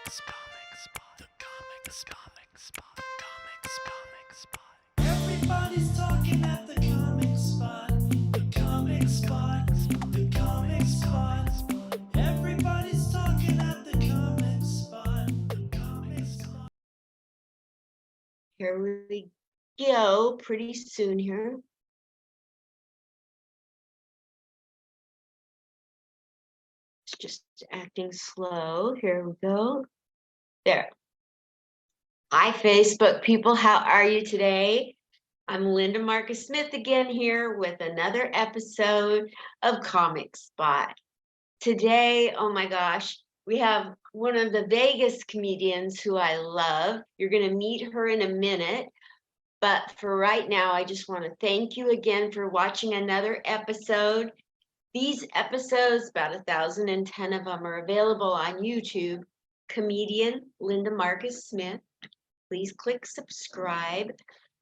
Everybody's talking at the comic spot. The comic spot. The comic spot. Everybody's talking at the comic spot. The comic spot. Here we go, pretty soon here. It's just acting slow. Here we go. There. Hi, Facebook people. How are you today? I'm Linda Marcus Smith again here with another episode of Comic Spot. Today, oh my gosh, we have one of the Vegas comedians who I love. You're going to meet her in a minute. But for right now, I just want to thank you again for watching another episode. These episodes, about 1,010 of them, are available on YouTube. Comedian Linda Marcus Smith. Please click subscribe.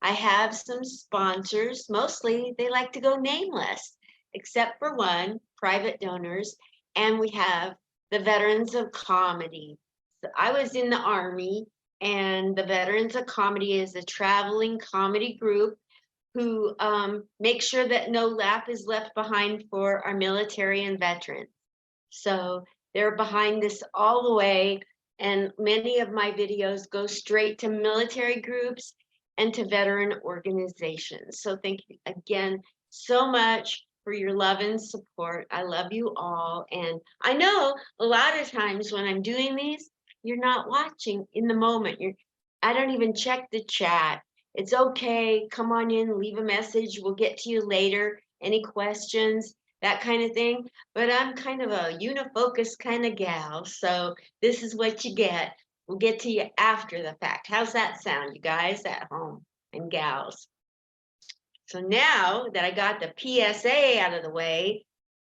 I have some sponsors. Mostly they like to go nameless, except for one, private donors. And we have the Veterans of Comedy. So I was in the Army, and the Veterans of Comedy is a traveling comedy group who make sure that no lap is left behind for our military and veterans. So they're behind this all the way. And many of my videos go straight to military groups and to veteran organizations. So thank you again so much for your love and support. I love you all. And I know a lot of times when I'm doing these, you're not watching in the moment. I don't even check the chat. It's okay. Come on in, leave a message. We'll get to you later. Any questions, that kind of thing. But I'm kind of a unifocus kind of gal. So this is what you get. We'll get to you after the fact. How's that sound, you guys at home and gals? So now that I got the PSA out of the way,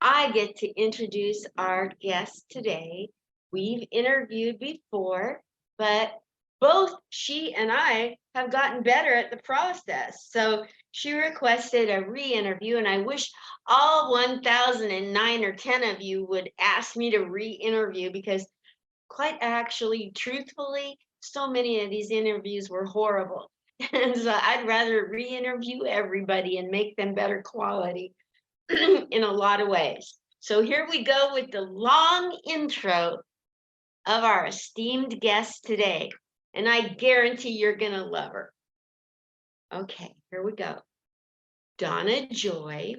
I get to introduce our guest today. We've interviewed before, but both she and I have gotten better at the process. So she requested a re-interview, and I wish all 1,009 or 10 of you would ask me to re-interview, because quite actually, truthfully, so many of these interviews were horrible. And so I'd rather re-interview everybody and make them better quality in a lot of ways. So here we go with the long intro of our esteemed guest today. And I guarantee you're going to love her. Okay, here we go. Donna Joy,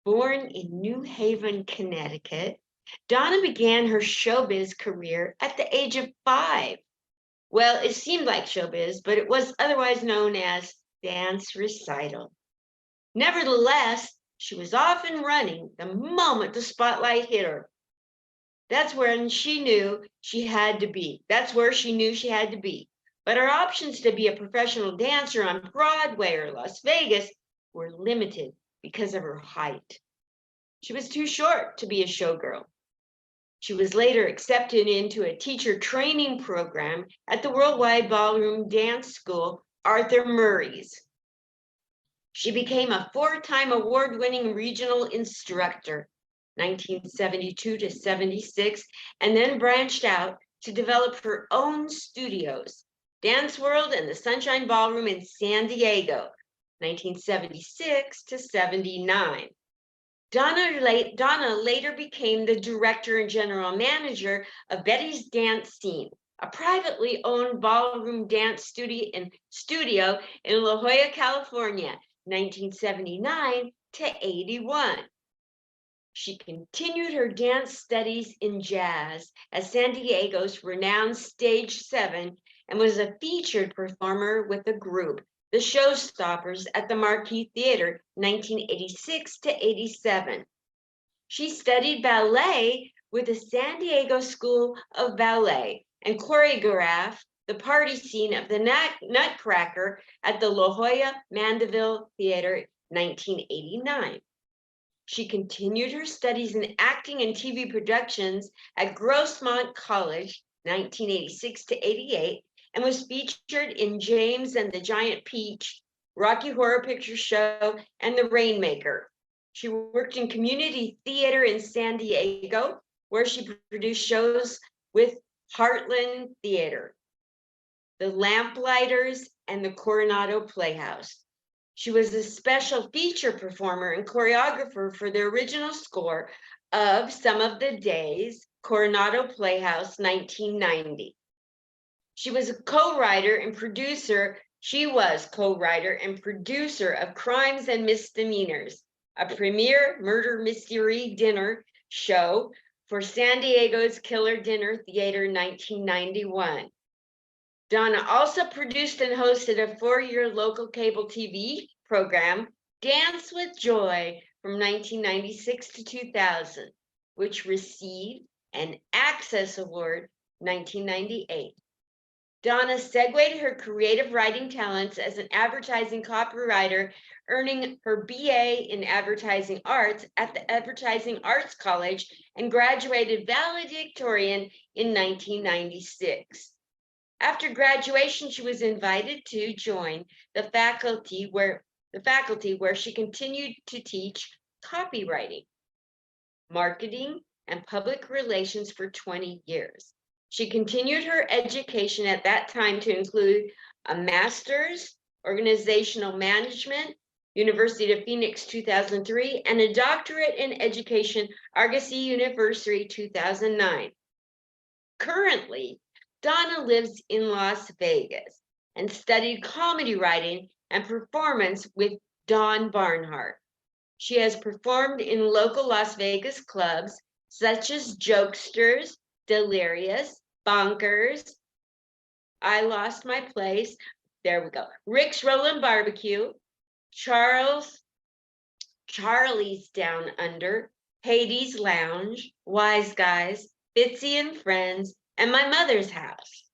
born in New Haven, Connecticut. Donna began her showbiz career at the age of 5. Well, it seemed like showbiz, but it was otherwise known as dance recital. Nevertheless, she was off and running the moment the spotlight hit her. That's when she knew she had to be. That's where she knew she had to be. But her options to be a professional dancer on Broadway or Las Vegas were limited because of her height. She was too short to be a showgirl. She was later accepted into a teacher training program at the Worldwide Ballroom Dance School, Arthur Murray's. She became a 4-time award-winning regional instructor, 1972 to 76, and then branched out to develop her own studios, Dance World and the Sunshine Ballroom in San Diego, 1976 to 79. Donna later became the director and general manager of Betty's Dance Scene, a privately owned ballroom dance studio in La Jolla, California, 1979 to 81. She continued her dance studies in jazz at San Diego's renowned Stage 7 and was a featured performer with the group, the Showstoppers, at the Marquis Theater, 1986 to 87. She studied ballet with the San Diego School of Ballet and choreographed the party scene of the Nutcracker at the La Jolla Mandeville Theater, 1989. She continued her studies in acting and TV productions at Grossmont College, 1986 to 88, and was featured in James and the Giant Peach, Rocky Horror Picture Show, and The Rainmaker. She worked in community theater in San Diego, where she produced shows with Heartland Theater, the Lamplighters, and the Coronado Playhouse. She was a special feature performer and choreographer for the original score of Some of the Days, Coronado Playhouse, 1990. She was co-writer and producer of Crimes and Misdemeanors, a premier murder mystery dinner show for San Diego's Killer Dinner Theater, 1991. Donna also produced and hosted a 4-year local cable TV program, Dance with Joy, from 1996 to 2000, which received an Access Award 1998. Donna segued her creative writing talents as an advertising copywriter, earning her BA in Advertising Arts at the Advertising Arts College and graduated valedictorian in 1996. After graduation, she was invited to join the faculty where she continued to teach copywriting, marketing, and public relations for 20 years. She continued her education at that time to include a master's, organizational management, University of Phoenix 2003, and a doctorate in education, Argosy University 2009. Currently, Donna lives in Las Vegas and studied comedy writing and performance with Don Barnhart. She has performed in local Las Vegas clubs such as Jokesters, Delirious, Bonkers, I Lost My Place, there we go, Rick's Rollin' Barbecue, Charlie's Down Under, Hades Lounge, Wise Guys, Fitzy and Friends, and My Mother's House.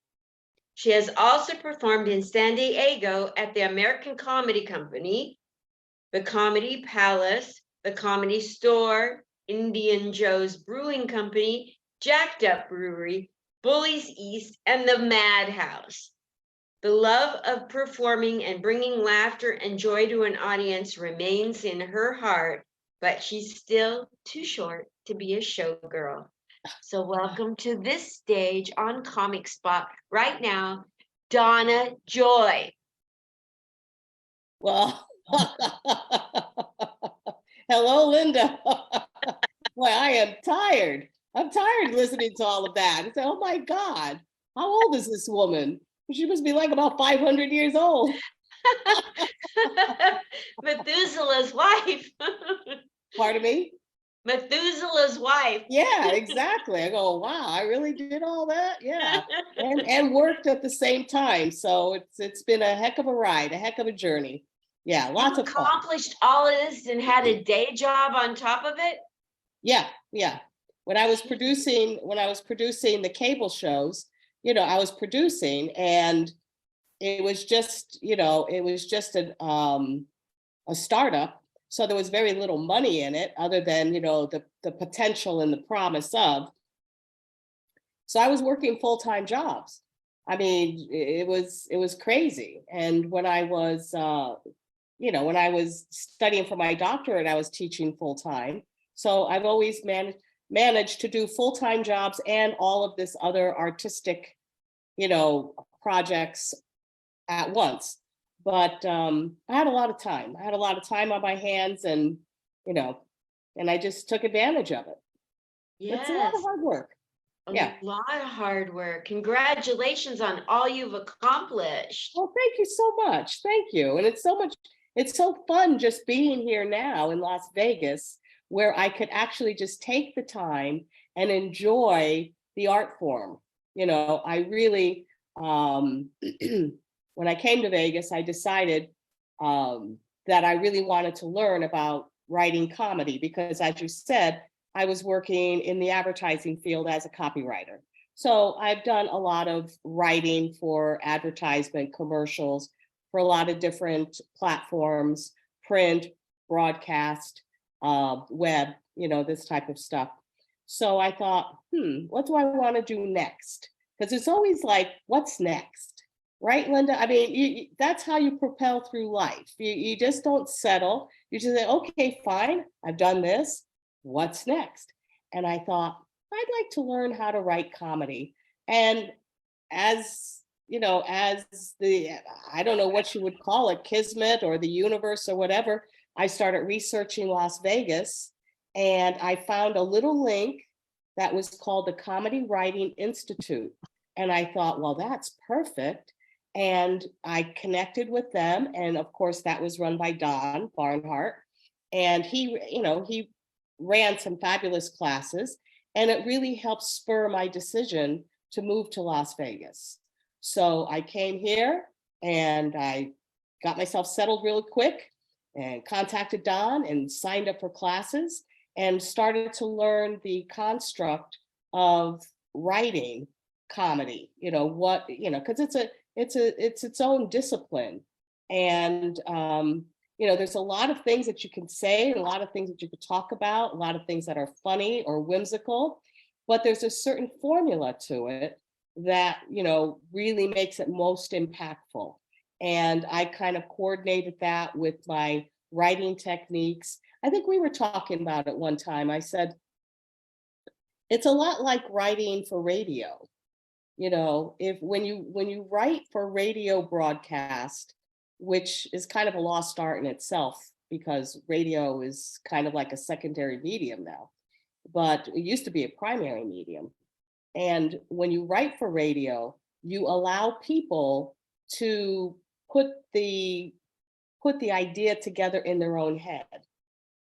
She has also performed in San Diego at the American Comedy Company, the Comedy Palace, the Comedy Store, Indian Joe's Brewing Company, Jacked Up Brewery, Bully's East, and the Madhouse. The love of performing and bringing laughter and joy to an audience remains in her heart, but she's still too short to be a showgirl. So welcome to this stage on Comic Spot right now, Donna Joy. Well, hello, Linda. Boy, I am tired. I'm tired listening to all of that. I said, oh my God, how old is this woman? She must be like about 500 years old. Methuselah's wife. Pardon me? Methuselah's wife. Yeah, exactly. I go, wow, I really did all that. Yeah. And worked at the same time. So it's been a heck of a ride, a heck of a journey. Yeah, lots of fun. Accomplished all of this and had a day job on top of it. Yeah. When I was producing the cable shows, I was producing, and it was just, a startup. So there was very little money in it other than, the potential and the promise of. So I was working full-time jobs. I mean, it was crazy. And when I was, when I was studying for my doctorate, I was teaching full-time. So I've always managed to do full-time jobs and all of this other artistic, projects at once. But I had a lot of time. I had a lot of time on my hands, and I just took advantage of it. Yes. It's a lot of hard work. A lot of hard work. Congratulations on all you've accomplished. Well, thank you so much. Thank you. And it's so fun just being here now in Las Vegas, where I could actually just take the time and enjoy the art form. I really, when I came to Vegas, I decided that I really wanted to learn about writing comedy because, as you said, I was working in the advertising field as a copywriter. So I've done a lot of writing for advertisement commercials for a lot of different platforms, print, broadcast, web, this type of stuff. So I thought, what do I want to do next? Because it's always like, what's next? Right, Linda? I mean, that's how you propel through life. You just don't settle. You just say, okay, fine, I've done this. What's next? And I thought, I'd like to learn how to write comedy And as you know, as the, I don't know what you would call it, kismet or the universe or whatever, I started researching Las Vegas, and I found a little link that was called the Comedy Writing Institute. And I thought, well, that's perfect. And I connected with them. And of course, that was run by Don Barnhart. And he ran some fabulous classes. And it really helped spur my decision to move to Las Vegas. So I came here and I got myself settled really quick and contacted Don and signed up for classes and started to learn the construct of writing comedy, because it's its own discipline. And there's a lot of things that you can say, a lot of things that you could talk about, a lot of things that are funny or whimsical, but there's a certain formula to it that really makes it most impactful. And I kind of coordinated that with my writing techniques. I think we were talking about it one time. I said, it's a lot like writing for radio. If when you write for radio broadcast, which is kind of a lost art in itself, because radio is kind of like a secondary medium now, but it used to be a primary medium. And when you write for radio, you allow people to put the idea together in their own head.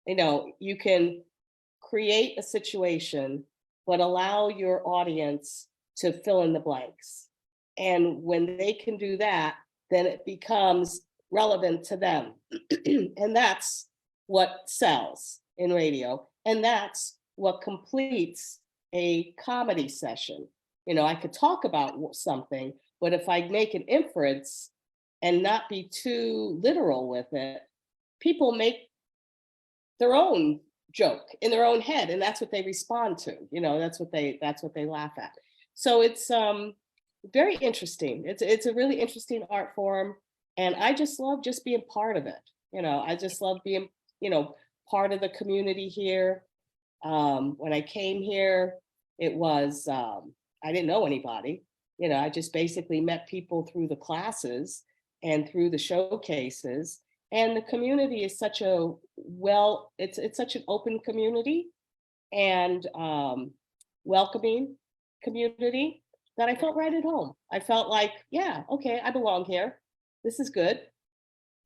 You can create a situation, but allow your audience to fill in the blanks. And when they can do that, then it becomes relevant to them. And that's what sells in radio. And that's what completes a comedy session. I could talk about something, but if I make an inference and not be too literal with it, people make their own joke in their own head, and that's what they respond to. That's what they laugh at. So it's very interesting. It's a really interesting art form, and I just love just being part of it. I just love being part of the community here. When I came here, it was I didn't know anybody. I just basically met people through the classes and through the showcases. And the community is such it's such an open community and welcoming community that I felt right at home. I felt like, yeah, okay, I belong here. This is good.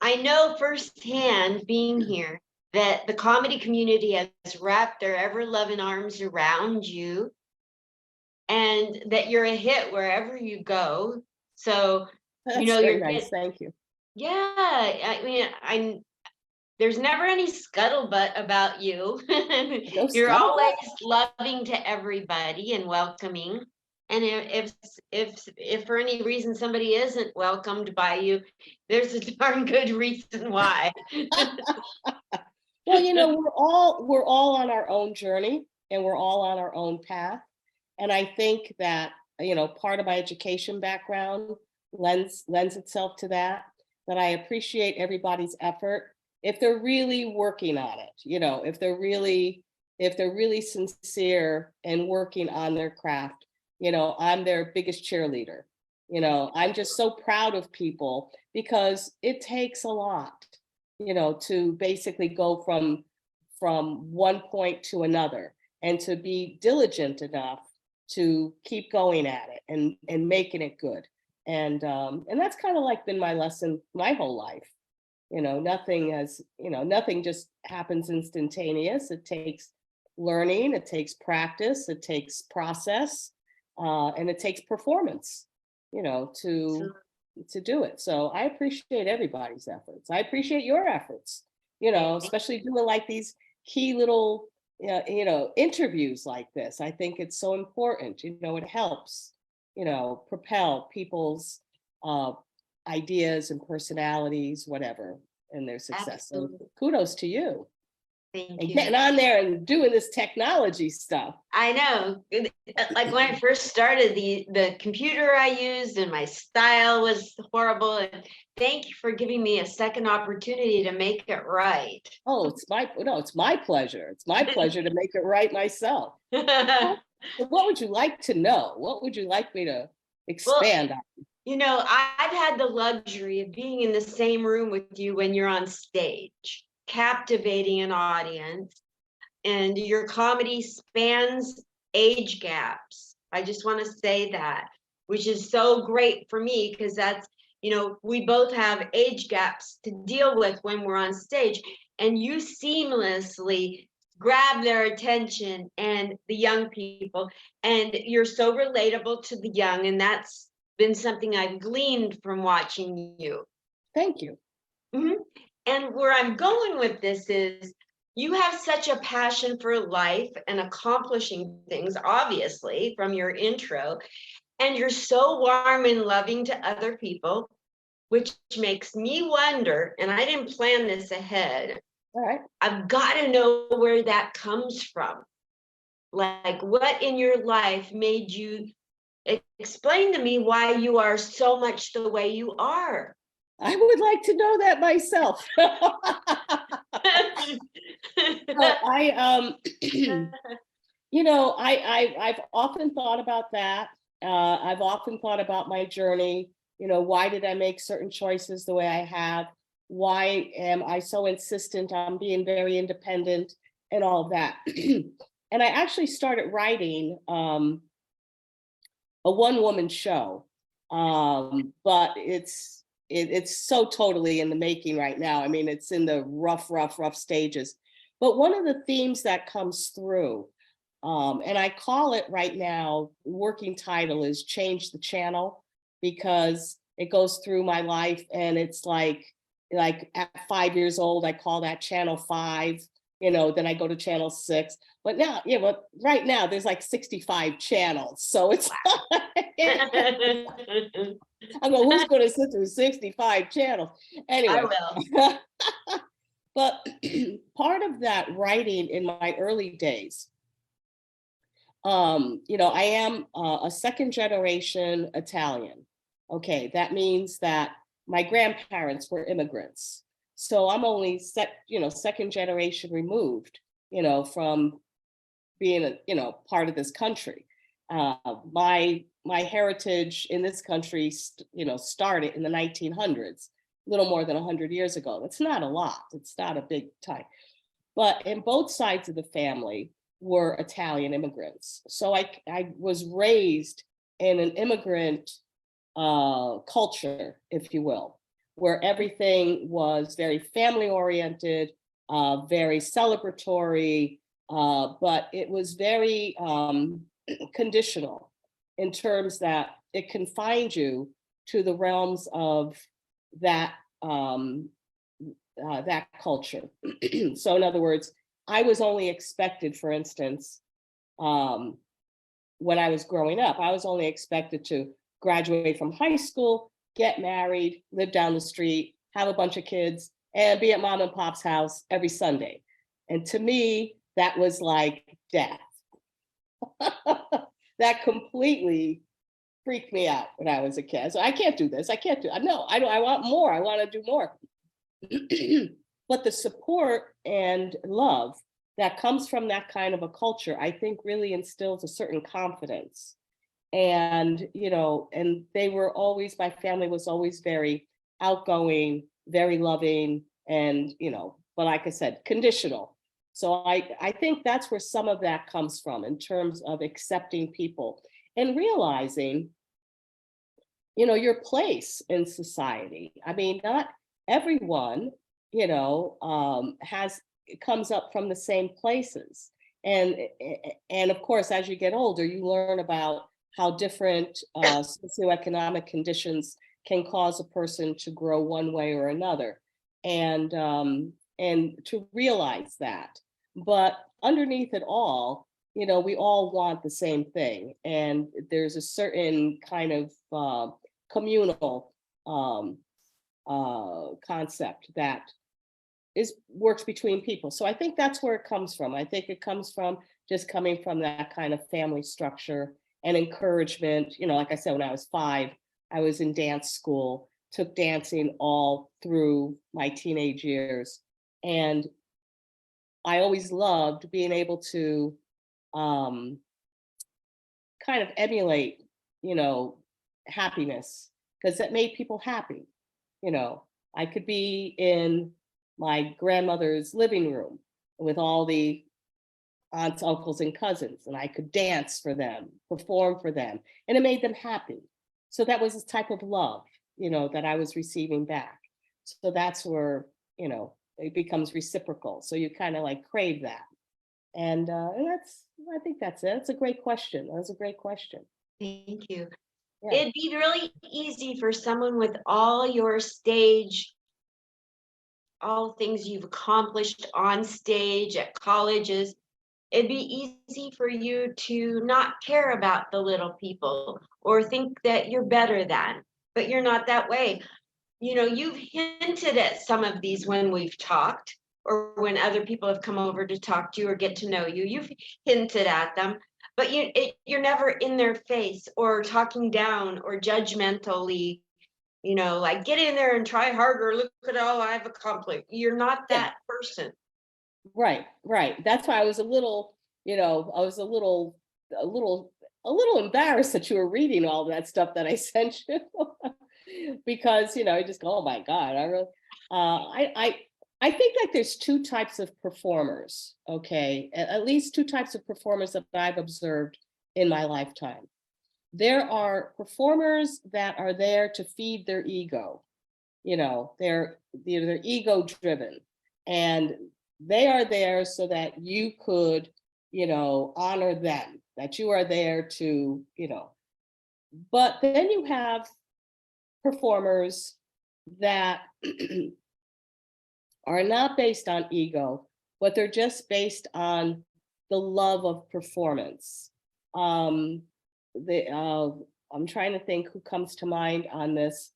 I know firsthand being here that the comedy community has wrapped their ever-loving arms around you and that you're a hit wherever you go. So, That's you're nice. Thank you. Yeah, I mean, there's never any scuttlebutt about you. No You're scuttlebutt? always loving to everybody and welcoming. And if for any reason somebody isn't welcomed by you, there's a darn good reason why. Well, we're all on our own journey and we're all on our own path. And I think that, part of my education background lends itself to that I appreciate everybody's effort if they're really working on it, if they're really sincere and working on their craft. I'm their biggest cheerleader. I'm just so proud of people because it takes a lot, to basically go from one point to another and to be diligent enough to keep going at it and making it good. And that's kind of like been my lesson my whole life. Nothing just happens instantaneous. It takes learning, it takes practice, it takes process, and it takes performance, to do it. So I appreciate everybody's efforts. I appreciate your efforts, especially doing like these key little, interviews like this. I think it's so important, it helps, propel people's ideas and personalities, whatever, and their success. So Absolutely. kudos to you. Thank and you. getting on there and doing this technology stuff. I know. Like when I first started, the computer I used and my style was horrible. And thank you for giving me a second opportunity to make it right. Oh, it's my pleasure. It's my pleasure to make it right myself. Well, So what would you like to know? What would you like me to expand on? you know, I've had the luxury of being in the same room with you when you're on stage, captivating an audience, and your comedy spans age gaps. I just want to say that, which is so great for me because that's, you know, we both have age gaps to deal with when we're on stage, and you seamlessly grab their attention and the young people, and you're so relatable to the young, and that's been something I've gleaned from watching you. Thank you. Mhm. And where I'm going with this is you have such a passion for life and accomplishing things, obviously, from your intro, and you're so warm and loving to other people, which makes me wonder, and I didn't plan this ahead, All right. I've got to know where that comes from. Like, what in your life made you explain to me why you are so much the way you are? I would like to know that myself. Well, I've often thought about that. I've often thought about my journey. Why did I make certain choices the way I have? Why am I so insistent on being very independent and all of that? And I actually started writing a one-woman show, but it's so totally in the making right now. I mean, it's in the rough stages. But one of the themes that comes through, and I call it right now, working title is Change the Channel, because it goes through my life, and it's like at 5 years old, I call that channel 5, then I go to channel 6. But now, but right now there's like 65 channels. So it's I'm going, who's going to sit through 65 channels? Anyway. I will. But part of that writing in my early days, I am a second generation Italian. Okay, that means that my grandparents were immigrants. So I'm only second generation removed, from being part of this country. My heritage in this country, started in the 1900s, a little more than 100 years ago. That's not a lot. It's not a big time. But in both sides of the family were Italian immigrants. So I was raised in an immigrant culture, if you will, where everything was very family oriented, very celebratory, but it was very conditional in terms that it confined you to the realms of that that culture. So in other words, I was only expected, for instance, when I was growing up, I was only expected to graduate from high school, get married, live down the street, have a bunch of kids, and be at mom and pop's house every Sunday. And to me, that was like death. That completely freaked me out when I was a kid. So I can't do this. I can't do. No, I don't. I want more. I want to do more. But the support and love that comes from that kind of a culture, I think, really instills a certain confidence. And and they were always. My family was always very outgoing, very loving, and but like I said, conditional. So I think that's where some of that comes from in terms of accepting people and realizing, your place in society. I mean, not everyone, comes up from the same places. And of course, as you get older, you learn about how different socioeconomic conditions can cause a person to grow one way or another. And to realize that. But underneath it all, we all want the same thing. And there's a certain kind of communal concept that works between people. So I think that's where it comes from. I think it comes from just coming from that kind of family structure and encouragement. You know, like I said, when I was 5, I was in dance school, took dancing all through my teenage years. And I always loved being able to kind of emulate, you know, happiness, because that made people happy. You know, I could be in my grandmother's living room with all the aunts, uncles, and cousins, and I could dance for them, perform for them, and it made them happy. So that was this type of love, you know, that I was receiving back. So that's where, you know, it becomes reciprocal. So you kind of like crave that. And I think that's it. It's a great question. That was a great question. Thank you. Yeah. It'd be really easy for someone with all your stage, all things you've accomplished on stage at colleges. It'd be easy for you to not care about the little people or think that you're better than, but you're not that way. You know, you've hinted at some of these when we've talked or when other people have come over to talk to you or get to know you. You've hinted at them, but you're never in their face or talking down or judgmentally, you know, like get in there and try harder. Look at all I've accomplished. You're not Yeah. that person. Right, right. That's why I was a little, you know, I was a little embarrassed that you were reading all that stuff that I sent you. Because, you know, you just go, oh my God, I really, I think that there's 2 types of performers, okay? At least 2 types of performers that I've observed in my lifetime. There are performers that are there to feed their ego. You know, they're ego driven, and they are there so that you could, you know, honor them, that you are there to, you know. But then you have performers that are not based on ego, but they're just based on the love of performance. Um, I'm trying to think who comes to mind on this.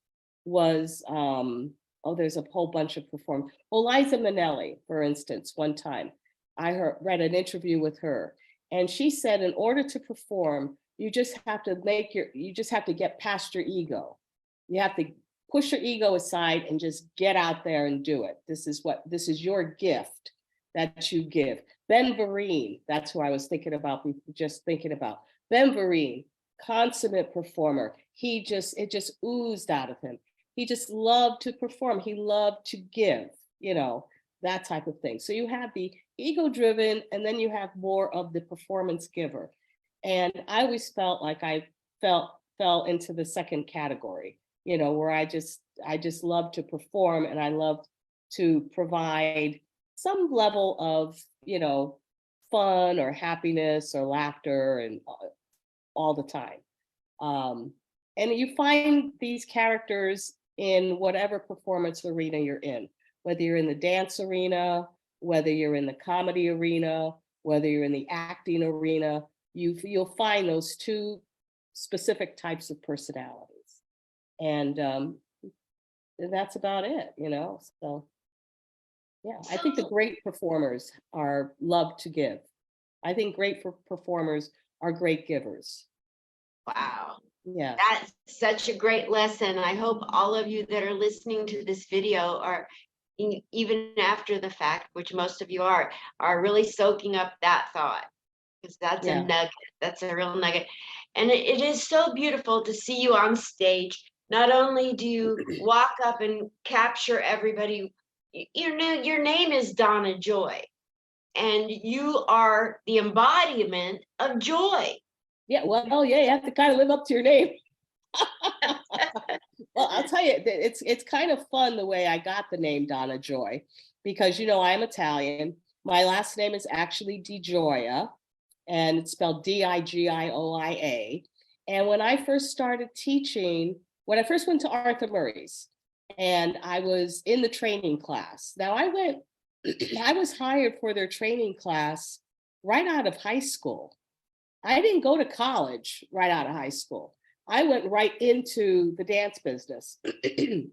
Was oh, there's a whole bunch of performers. Liza Minnelli, for instance, one time I read an interview with her, and she said, in order to perform, you just have to get past your ego. You have to push your ego aside and just get out there and do it. This is your gift that you give. Ben Vereen, that's who I was thinking about, just thinking about. Ben Vereen, consummate performer. It just oozed out of him. He just loved to perform. He loved to give, you know, that type of thing. So you have the ego driven, and then you have more of the performance giver. And I always felt like I fell into the second category, you know, where I just love to perform, and I love to provide some level of, you know, fun or happiness or laughter and all the time. And you find these characters in whatever performance arena you're in, whether you're in the dance arena, whether you're in the comedy arena, whether you're in the acting arena, you'll find those 2 specific types of personalities. And that's about it, you know? So yeah, I think the great performers are love to give. I think great performers are great givers. Wow. Yeah. That's such a great lesson. I hope all of you that are listening to this video are, even after the fact, which most of you are really soaking up that thought, because that's a Yeah. nugget. That's a real nugget. And it is so beautiful to see you on stage. Not only do you walk up and capture everybody, your name is Donna Joy, and you are the embodiment of joy. Yeah, well, yeah, you have to kind of live up to your name. Well, I'll tell you, it's kind of fun the way I got the name Donna Joy, because, you know, I'm Italian. My last name is actually DiGioia, and it's spelled Digioia. And when I first started teaching, when I first went to Arthur Murray's, and I was in the training class. Now I was hired for their training class right out of high school. I didn't go to college right out of high school. I went right into the dance business. And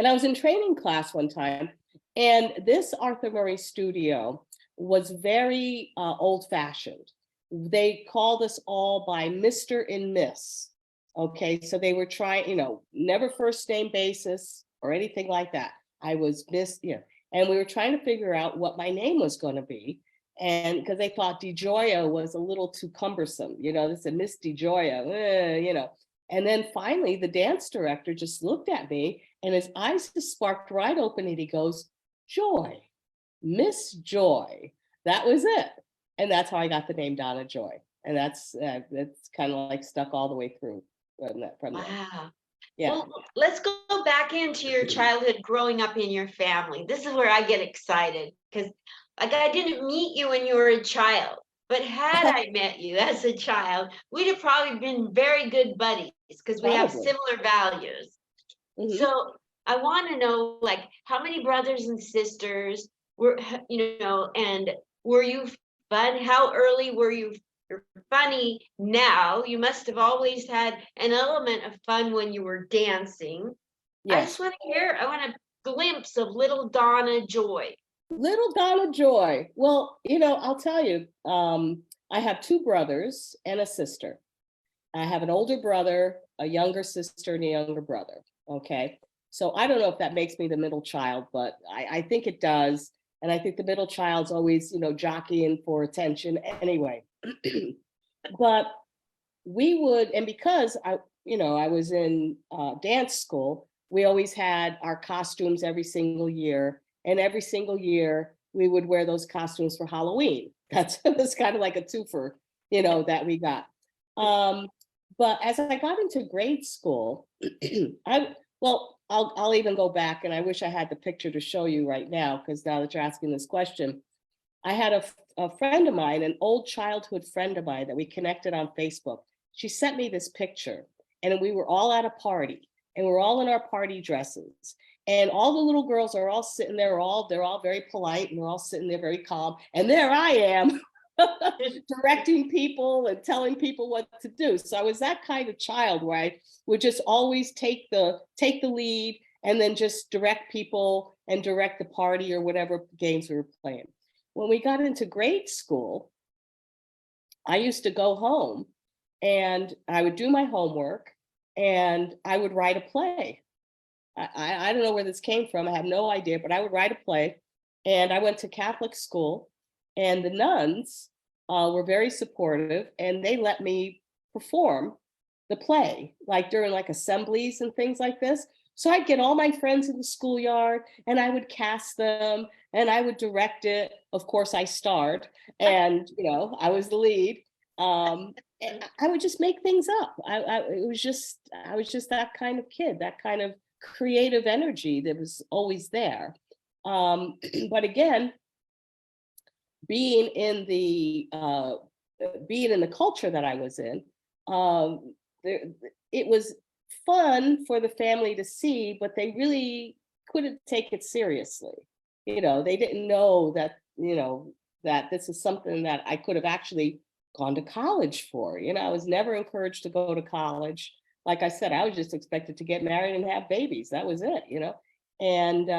I was in training class one time, And this Arthur Murray studio was very old-fashioned. They called us all by Mr. and Miss. Okay, so they were trying, never first name basis or anything like that. I was Miss, and we were trying to figure out what my name was going to be. And because they thought DeGioia was a little too cumbersome, they said Miss DeGioia, And then finally, the dance director just looked at me and his eyes just sparked right open and he goes, Joy, Miss Joy. That was it. And that's how I got the name Donna Joy. And that's kind of like stuck all the way through from that. Wow. Yeah. Well, let's go back into your childhood growing up in your family. This is where I get excited because like I didn't meet you when you were a child, but had I met you as a child, we'd have probably been very good buddies because we have Probably. similar values. Mhm. So I want to know, like, how many brothers and sisters were, and were you fun? How early were you? You're funny now. You must have always had an element of fun when you were dancing. I just Yes. want to hear, I want a glimpse of little Donna Joy. Little Donna Joy. Well, I'll tell you, I have two brothers and a sister. I have an older brother, a younger sister, and a younger brother. Okay. So I don't know if that makes me the middle child, but I think it does. And I think the middle child's always, jockeying for attention anyway. But we would, and because I was in dance school, we always had our costumes every single year. And every single year we would wear those costumes for Halloween. That's kind of like a twofer, that we got. But as I got into grade school, I'll even go back, and I wish I had the picture to show you right now, because now that you're asking this question, I had a friend of mine, an old childhood friend of mine that we connected on Facebook. She sent me this picture, and we were all at a party, and we're all in our party dresses. And all the little girls are all sitting there, they're all very polite, and they're all sitting there very calm. And there I am directing people and telling people what to do. So I was that kind of child where I would just always take the lead and then just direct people and direct the party or whatever games we were playing. When we got into grade school, I used to go home and I would do my homework and I would write a play. I don't know where this came from. I have no idea, but I would write a play. And I went to Catholic school, and the nuns were very supportive, and they let me perform the play, like during like assemblies and things like this. So I'd get all my friends in the schoolyard, and I would cast them, and I would direct it. Of course, I starred, and I was the lead. And I would just make things up. I was just that kind of kid, that kind of creative energy that was always there. But again, being in the culture that I was in, it was fun for the family to see, but they really couldn't take it seriously. They didn't know that that this is something that I could have actually gone to college for. I was never encouraged to go to college. Like I said, I was just expected to get married and have babies. That was it, And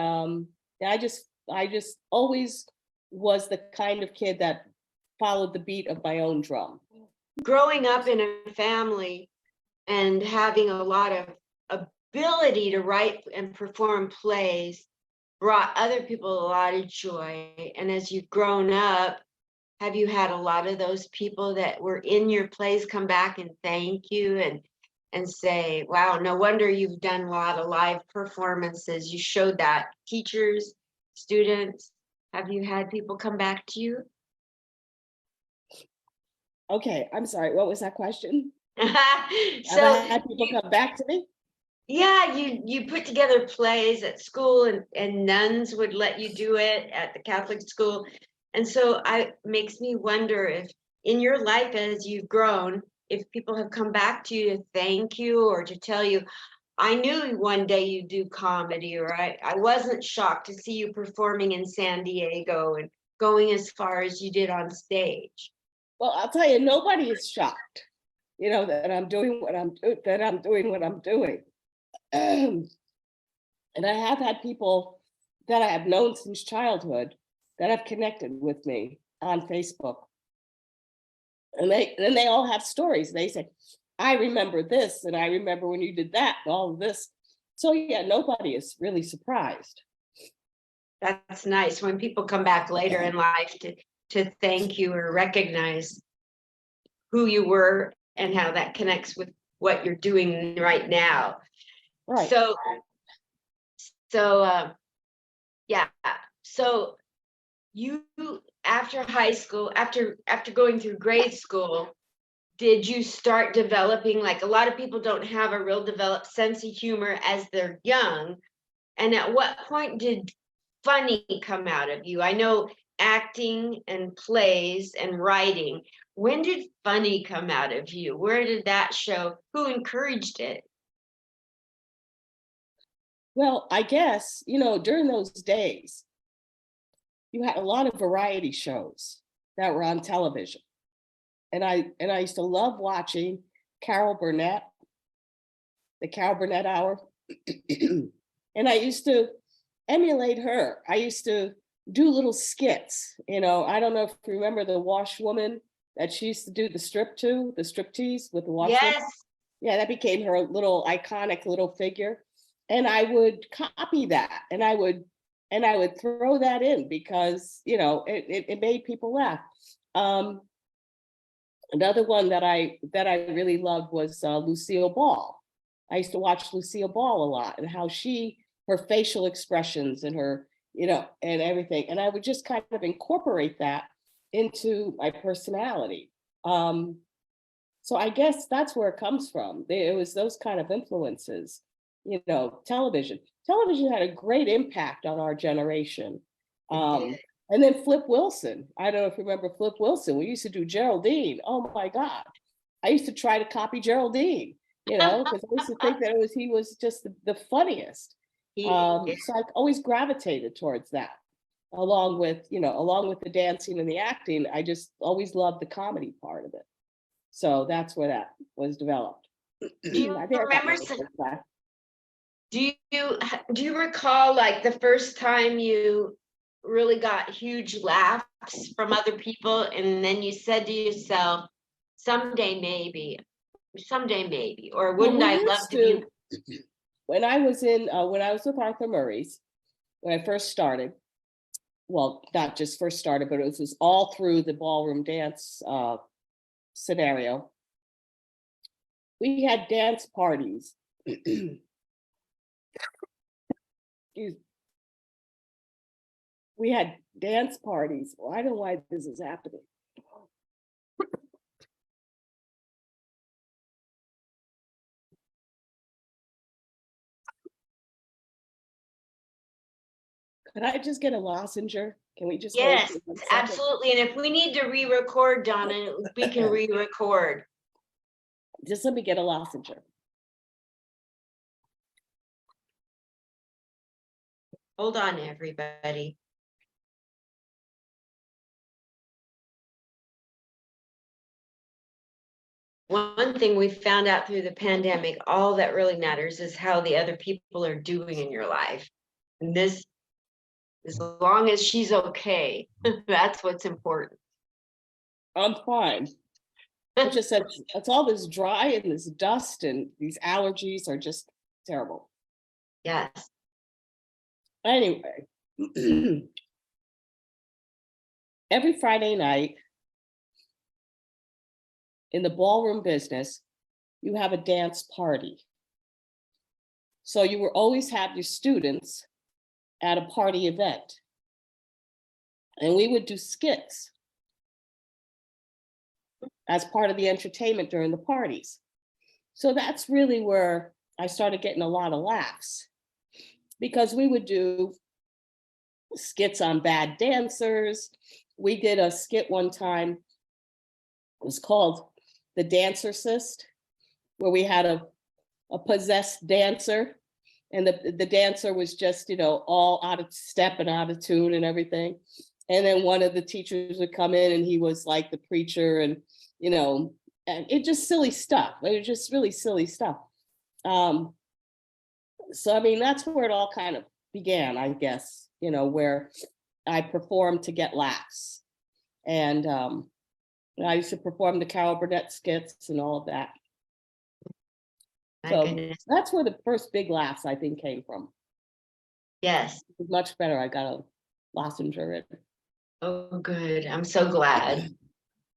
I just always was the kind of kid that followed the beat of my own drum. Growing up in a family and having a lot of ability to write and perform plays brought other people a lot of joy. And as you've grown up, have you had a lot of those people that were in your plays come back and thank you and say, wow, no wonder you've done a lot of live performances. You showed that. Teachers, students, have you had people come back to you? Okay, I'm sorry, what was that question? So Have I had people come back to me? yeah, you put together plays at school and nuns would let you do it at the Catholic school. And so makes me wonder if in your life as you've grown, if people have come back to you to thank you or to tell you, I knew one day you'd do comedy, or I wasn't shocked to see you performing in San Diego and going as far as you did on stage. Well, I'll tell you, nobody is shocked, that I'm doing what I'm doing. And I have had people that I have known since childhood that have connected with me on Facebook. And they all have stories. They say, I remember this, and I remember when you did that, and all of this. So yeah, nobody is really surprised. That's nice when people come back later in life to thank you or recognize who you were and how that connects with what you're doing right now. Right. So yeah. So you, after high school, after going through grade school, did you start developing, like a lot of people don't have a real developed sense of humor as they're young? And at what point did funny come out of you? I know acting and plays and writing. When did funny come out of you? Where did that show? Who encouraged it? Well, I guess, during those days, you had a lot of variety shows that were on television. And I used to love watching Carol Burnett, the Carol Burnett Hour. And I used to emulate her. I used to do little skits. I don't know if you remember the washwoman that she used to do the striptease with the washwoman. Yes. Yeah, that became her little iconic little figure. And I would copy that, and I would throw that in because it made people laugh. Another one that I really loved was Lucille Ball. I used to watch Lucille Ball a lot, and how her facial expressions and her, and everything. And I would just kind of incorporate that into my personality. So I guess that's where it comes from. It was those kind of influences. Television. Television had a great impact on our generation. And then Flip Wilson. I don't know if you remember Flip Wilson. We used to do Geraldine. Oh my God. I used to try to copy Geraldine, because I used to think that he was just the funniest. So I always gravitated towards that, along with the dancing and the acting. I just always loved the comedy part of it. So that's where that was developed. Do you remember do you recall, like, the first time you really got huge laughs from other people, and then you said to yourself, someday maybe, or wouldn't I love to be? When I was with Arthur Murray's, when I first started, well, not just first started, but it was all through the ballroom dance scenario. We had dance parties. We had dance parties. Well, I don't know why this is happening. Could I just get a lozenge? Can we just? Yes, absolutely. And if we need to re-record, Donna, we can re-record. Just let me get a lozenge. Hold on, everybody. One thing we found out through the pandemic, all that really matters is how the other people are doing in your life. And this, as long as she's okay, that's what's important. I'm fine. It's just that it's all this dry and this dust, and these allergies are just terrible. Yes. Anyway, every Friday night in the ballroom business, you have a dance party. So you will always have your students at a party event. And we would do skits as part of the entertainment during the parties. So that's really where I started getting a lot of laughs, because we would do skits on bad dancers. We did a skit one time, it was called The Dancercist, where we had a possessed dancer, and the dancer was just, all out of step and out of tune and everything. And then one of the teachers would come in and he was like the preacher, and, and it just silly stuff. It was just really silly stuff. So, I mean, that's where it all kind of began, I guess. where I performed to get laughs. And I used to perform the Carol Burnett skits and all of that. My So goodness. that's where the first big laughs, I think, came from. Yes. It was much better. I got a lounger in. Oh, good. I'm so glad.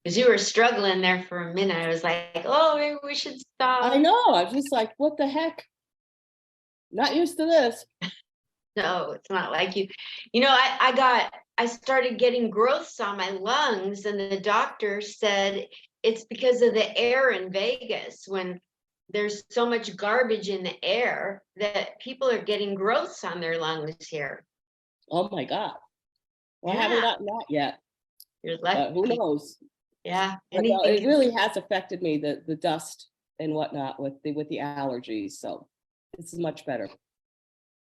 Because you were struggling there for a minute. I was like, oh, maybe we should stop. I know. I was just like, what the heck? Not used to this. No, it's not like you. I started getting growths on my lungs, and the doctor said it's because of the air in Vegas. When there's so much garbage in the air that people are getting growths on their lungs here. Oh my God. Well, I haven't Yeah. gotten that yet, You're but who lucky. knows? Yeah. But no, Anything it can- really has affected me, the dust and whatnot with the allergies. So this is much better.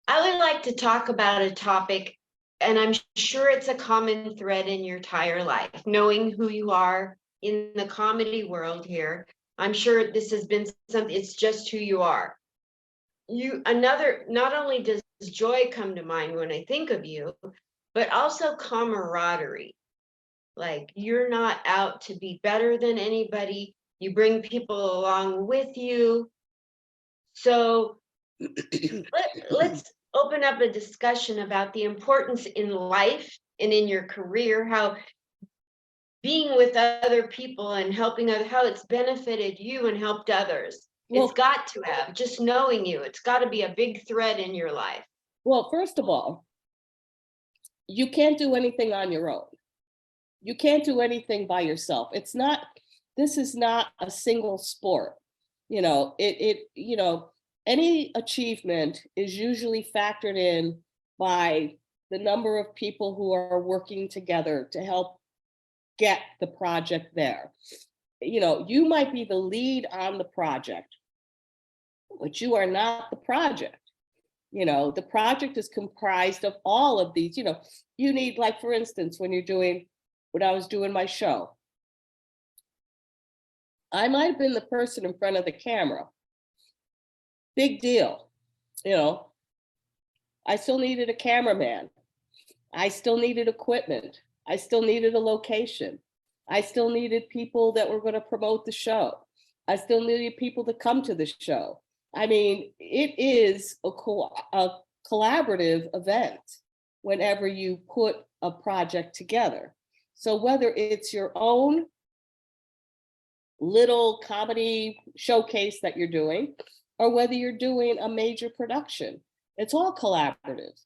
I would like to talk about a topic, and I'm sure it's a common thread in your entire life, knowing who you are in the comedy world here. I'm sure this has been something, it's just who you are. Not only does joy come to mind when I think of you, but also camaraderie. Like, you're not out to be better than anybody. You bring people along with you. So let's open up a discussion about the importance in life and in your career, how being with other people and helping others, how it's benefited you and helped others. Well, It's got to have, just knowing you, it's got to be a big thread in your life. well, first of all, you can't do anything on your own. You can't do anything by yourself. This is not a single sport. Any achievement is usually factored in by the number of people who are working together to help get the project there. You might be the lead on the project, but you are not the project. The project is comprised of all of these. You need, like, for instance, when I was doing my show, I might have been the person in front of the camera. Big deal. I still needed a cameraman. I still needed equipment. I still needed a location. I still needed people that were going to promote the show. I still needed people to come to the show. I mean, it is a collaborative event whenever you put a project together. So whether it's your own little comedy showcase that you're doing, or whether you're doing a major production, it's all collaborative.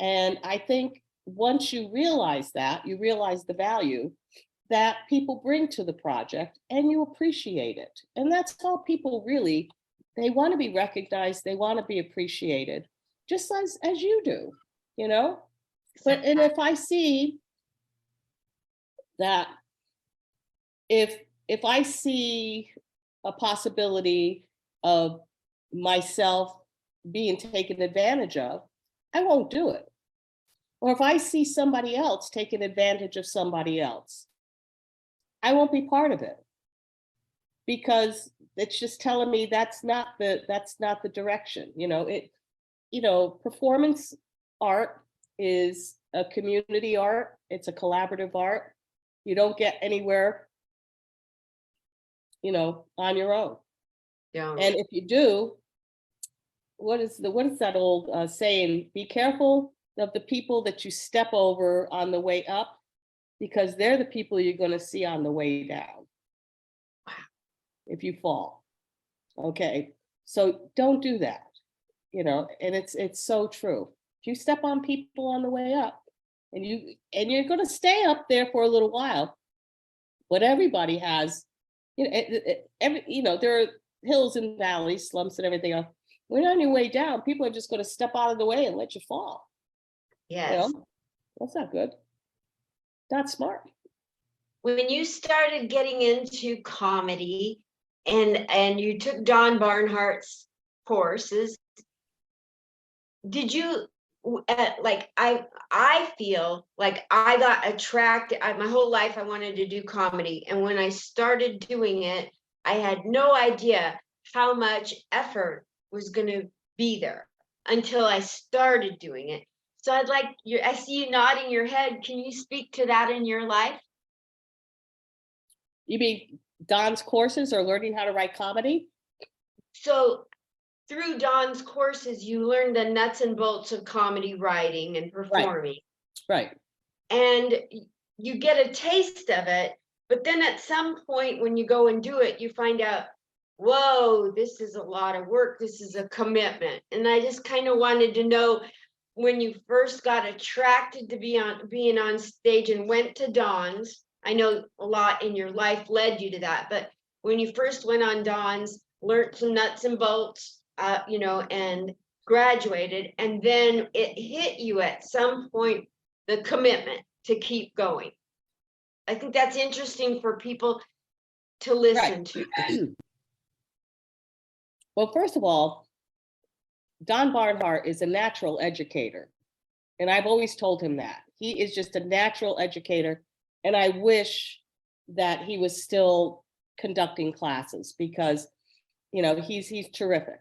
And I think once you realize that, you realize the value that people bring to the project, and you appreciate it. And that's how people really, they want to be recognized, they want to be appreciated, just as you do, But and if I see that, if I see a possibility of myself being taken advantage of, I won't do it. Or if I see somebody else taking advantage of somebody else, I won't be part of it, because it's just telling me that's not the direction. Performance art is a community art. It's a collaborative art. You don't get anywhere, on your own. Yeah. And if you do, what is that old saying? Be careful of the people that you step over on the way up, because they're the people you're going to see on the way down if you fall. Okay, so don't do that. And it's so true. If you step on people on the way up, and you're going to stay up there for a little while, but everybody has, there are hills and valleys, slumps and everything else. When on your way down, people are just going to step out of the way and let you fall. Yes. That's not good. Not smart. When you started getting into comedy and you took Don Barnhart's courses, did you I feel like I got attracted. My whole life I wanted to do comedy, and when I started doing it, I had no idea how much effort was going to be there until I started doing it. So I'd like you, I see you nodding your head. Can you speak to that in your life? You mean Don's courses or learning how to write comedy? So through Don's courses, you learn the nuts and bolts of comedy writing and performing. Right. And you get a taste of it, but then at some point when you go and do it, you find out, whoa, this is a lot of work, this is a commitment. And I just kind of wanted to know, when you first got attracted to being on stage and went to Don's, I know a lot in your life led you to that, but when you first went on Don's, learned some nuts and bolts, and graduated, and then it hit you at some point, the commitment to keep going. I think that's interesting for people to listen to. Well, first of all, Don Barnhart is a natural educator. And I've always told him that. He is just a natural educator. And I wish that he was still conducting classes because, he's terrific.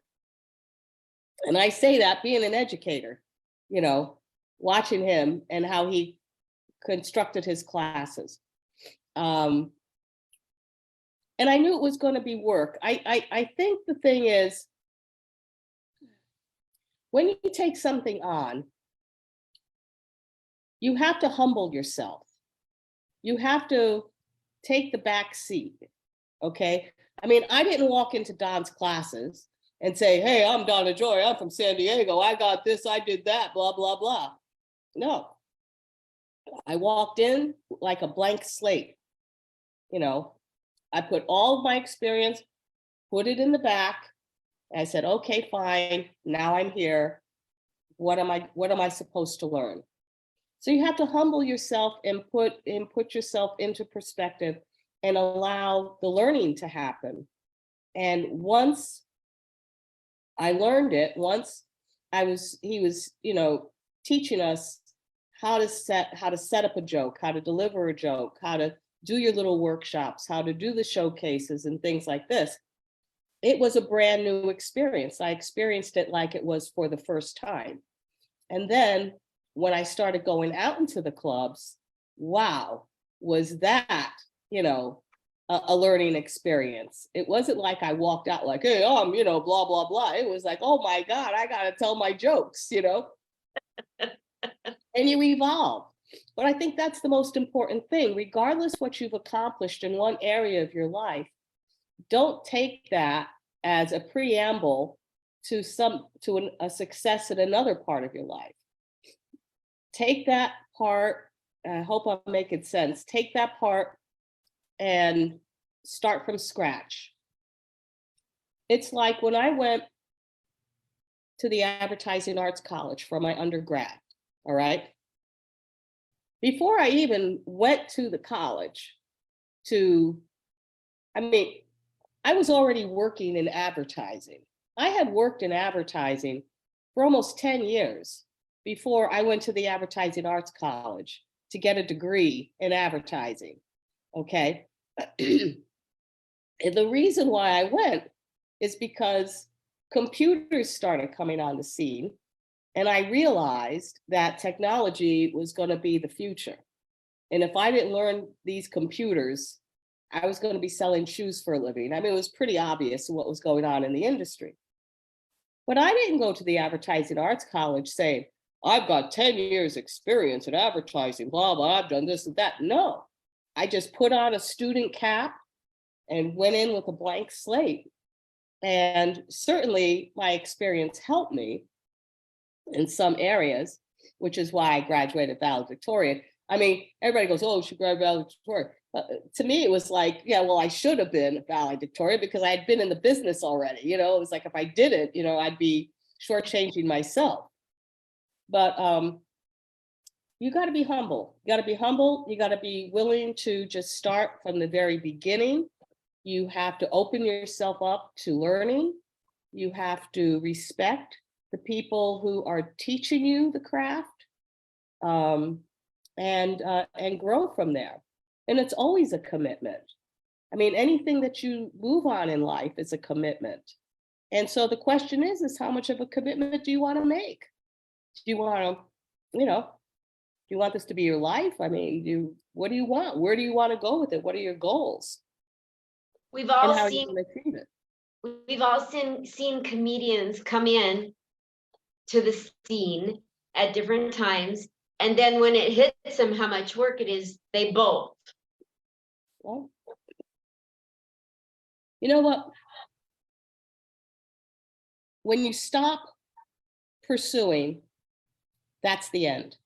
And I say that being an educator, watching him and how he constructed his classes. And I knew it was going to be work. I think the thing is, when you take something on, you have to humble yourself. You have to take the back seat, okay? I mean, I didn't walk into Don's classes and say, hey, I'm Donna Joy, I'm from San Diego, I got this, I did that, blah, blah, blah. No, I walked in like a blank slate. I put all of my experience, put it in the back. And I said, okay, fine, now I'm here. What am I supposed to learn? So you have to humble yourself and put yourself into perspective and allow the learning to happen. And once I learned it, he was, teaching us how to set up a joke, how to deliver a joke, how to do your little workshops, how to do the showcases and things like this. It was a brand new experience. I experienced it like it was for the first time. And then when I started going out into the clubs, wow, was that, a learning experience. It wasn't like I walked out like, hey, blah, blah, blah. It was like, oh my God, I got to tell my jokes, and you evolve. But I think that's the most important thing, regardless what you've accomplished in one area of your life. Don't take that as a preamble to a success in another part of your life. Take that part, I hope I'm making sense, take that part and start from scratch. It's like when I went to the Advertising Arts College for my undergrad, all right? Before I even went to the college I was already working in advertising. I had worked in advertising for almost 10 years before I went to the Advertising Arts College to get a degree in advertising, okay? And the reason why I went is because computers started coming on the scene, and I realized that technology was going to be the future. And if I didn't learn these computers, I was going to be selling shoes for a living. I mean, it was pretty obvious what was going on in the industry. But I didn't go to the Advertising Arts College saying, I've got 10 years experience in advertising, blah, blah, I've done this and that. No, I just put on a student cap and went in with a blank slate. And certainly my experience helped me in some areas, which is why I graduated valedictorian. I mean, everybody goes, oh, she graduated valedictorian. To me, it was like, yeah, well, I should have been valedictorian because I had been in the business already. It was like, if I didn't, I'd be shortchanging myself. But you got to be humble. You got to be humble. You got to be willing to just start from the very beginning. You have to open yourself up to learning. You have to respect the people who are teaching you the craft, and grow from there. And it's always a commitment. I mean, anything that you move on in life is a commitment. And so the question is how much of a commitment do you want to make? Do you want to you know, do you want this to be your life? I mean, what do you want? Where do you want to go with it? What are your goals? We've And all how are you seen, going to achieve it? seen comedians come in to the scene at different times. And then when it hits them how much work it is, they bolt. Well, you know what? When you stop pursuing, that's the end.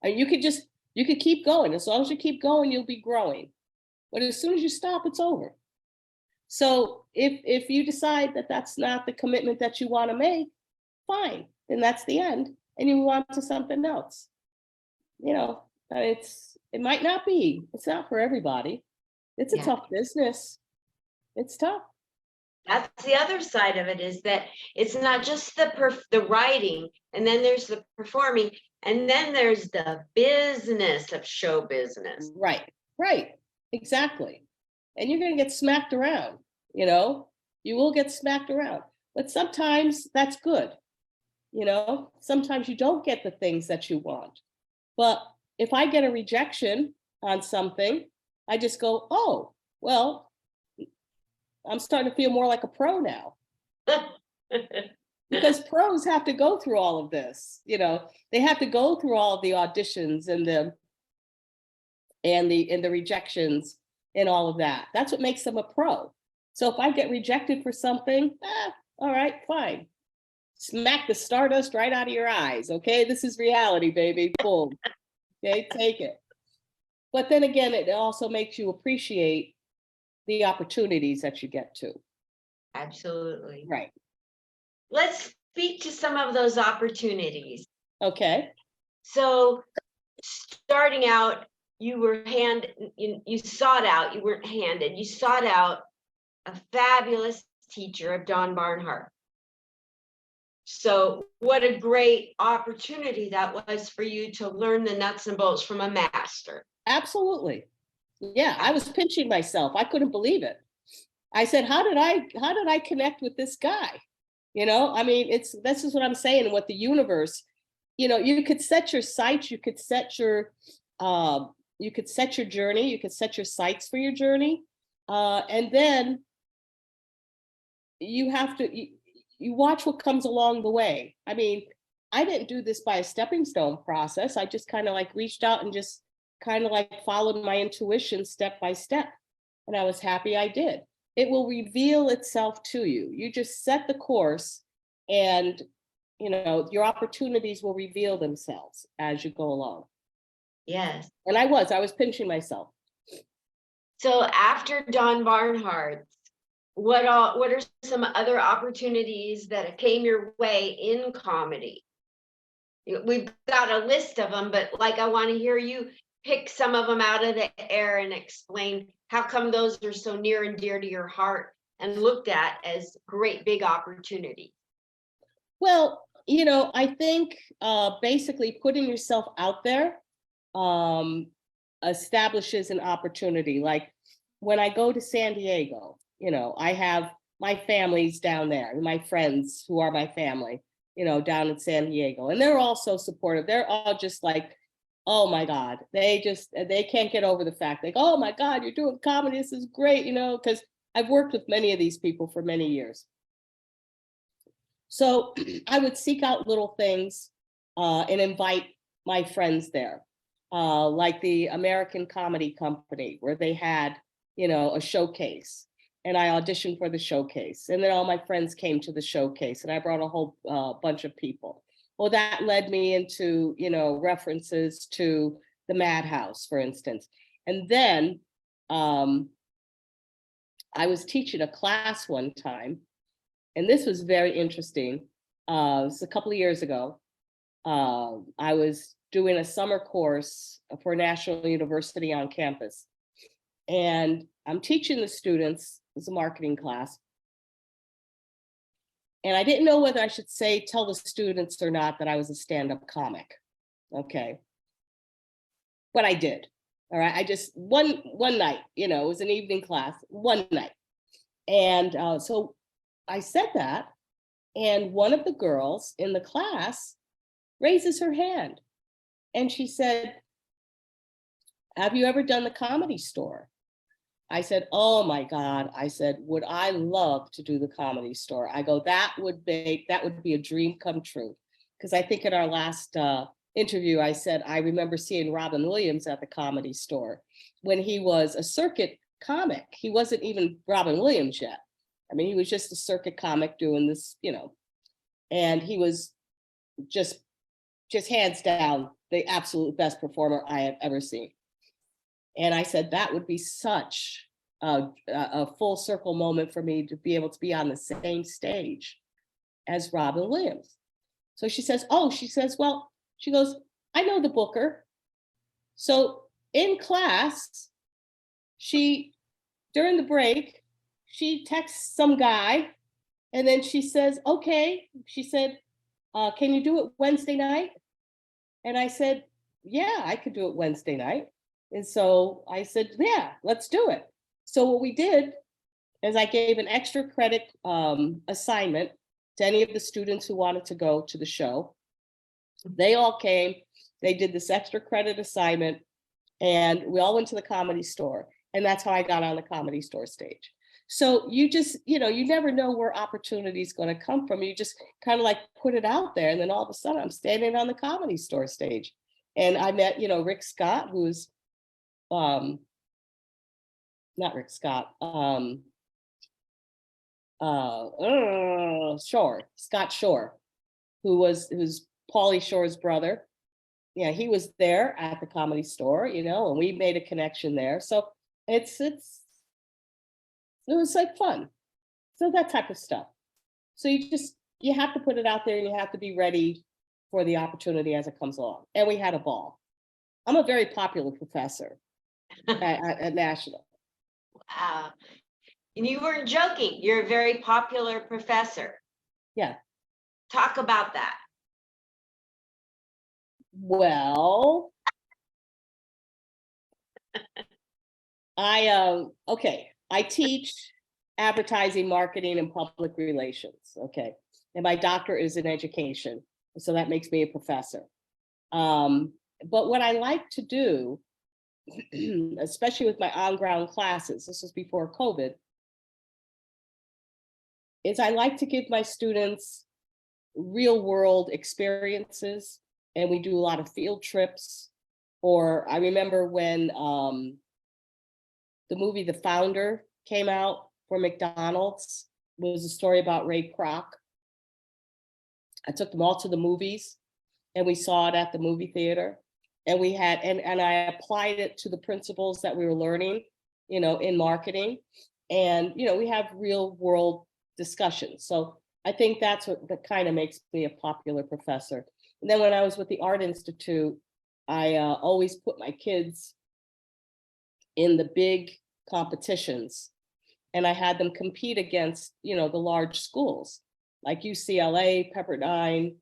And you could keep going. As long as you keep going, you'll be growing. But as soon as you stop, it's over. So if you decide that that's not the commitment that you want to make, fine, then that's the end, and you move on to something else. You know, it might not be. It's not for everybody. It's a Yeah. tough business. It's tough. That's the other side of it, is that it's not just the writing, and then there's the performing, and then there's the business of show business. Right, exactly. And you're going to get smacked around, you know, you will get smacked around, but sometimes that's good. You know, sometimes you don't get the things that you want. But if I get a rejection on something, I just go, oh, well, I'm starting to feel more like a pro now. Because pros have to go through all of this, you know, they have to go through all of the auditions and the rejections and all of that. That's what makes them a pro. So if I get rejected for something, all right, fine. Smack the stardust right out of your eyes. Okay, this is reality, baby. Boom. Okay, take it. But then again, it also makes you appreciate the opportunities that you get to. Absolutely. Right. Let's speak to some of those opportunities. Okay. So starting out, you sought out, you weren't handed, you sought out a fabulous teacher of Don Barnhart. So what a great opportunity that was for you to learn the nuts and bolts from a master. Absolutely. Yeah, I was pinching myself. I couldn't believe it. I said, how did I connect with this guy? You know, I mean, this is what I'm saying, what the universe, you know, you could set your sights, you could set your journey, you could set your sights for your journey. And then you have to, you watch what comes along the way. I mean, I didn't do this by a stepping stone process. I just kind of like reached out and just kind of like followed my intuition step by step. And I was happy I did. It will reveal itself to you. You just set the course, and you know, your opportunities will reveal themselves as you go along. Yes. And I was pinching myself. So after Don Barnhart, what are some other opportunities that came your way in comedy? We've got a list of them, but like, I want to hear you pick some of them out of the air and explain how come those are so near and dear to your heart and looked at as great big opportunities. Well, you know, I think basically putting yourself out there establishes an opportunity. Like when I go to San Diego, you know, I have my family's down there, my friends who are my family, you know, down in San Diego, and they're all so supportive. They're all just like, oh my God, they can't get over the fact, like, oh my God, you're doing comedy, this is great, you know, because I've worked with many of these people for many years. So I would seek out little things and invite my friends there, like the American Comedy Company, where they had, you know, a showcase, and I auditioned for the showcase, and then all my friends came to the showcase, and I brought a whole bunch of people. Well, that led me into, you know, references to the Madhouse, for instance. And then I was teaching a class one time, and this was very interesting. It was a couple of years ago. I was doing a summer course for National University on campus. And I'm teaching the students, it's a marketing class. And I didn't know whether I should tell the students or not that I was a stand-up comic. Okay. But I did. All right. I just, one night, you know, it was an evening class, one night. And so I said that. And one of the girls in the class raises her hand. And she said, have you ever done the Comedy Store? I said, oh my God. I said, would I love to do the Comedy Store? I go, that would be a dream come true. Because I think in our last interview, I said, I remember seeing Robin Williams at the Comedy Store when he was a circuit comic. He wasn't even Robin Williams yet. I mean, he was just a circuit comic doing this, and he was just hands down the absolute best performer I have ever seen. And I said, that would be such a full circle moment for me to be able to be on the same stage as Robin Williams. So she says, well, she goes, I know the booker. So in class, during the break, she texts some guy, and then she says, okay, she said, can you do it Wednesday night? And I said, yeah, I could do it Wednesday night. And so I said, yeah, let's do it. So what we did is I gave an extra credit assignment to any of the students who wanted to go to the show. They all came, they did this extra credit assignment, and we all went to the Comedy Store. And that's how I got on the Comedy Store stage. So you just, you never know where opportunity is going to come from. You just kind of like put it out there. And then all of a sudden I'm standing on the Comedy Store stage. And I met, Rick Scott, who's not Rick Scott, Scott Shore, who's Pauly Shore's brother. Yeah, he was there at the Comedy Store, and we made a connection there. So it was like fun. So that type of stuff. So you have to put it out there, and you have to be ready for the opportunity as it comes along. And we had a ball. I'm a very popular professor at National. Wow. And you weren't joking. You're a very popular professor. Yeah. Talk about that. Well, I teach advertising, marketing, and public relations. Okay. And my doctorate is in education. So that makes me a professor. But what I like to do, especially with my on-ground classes, this was before COVID, is I like to give my students real world experiences, and we do a lot of field trips. Or I remember when the movie The Founder came out for McDonald's. It was a story about Ray Kroc. I took them all to the movies, and we saw it at the movie theater. And we had, and I applied it to the principles that we were learning, in marketing. And, we have real world discussions. So I think that's what that kind of makes me a popular professor. And then when I was with the Art Institute, I always put my kids in the big competitions, and I had them compete against, the large schools like UCLA, Pepperdine,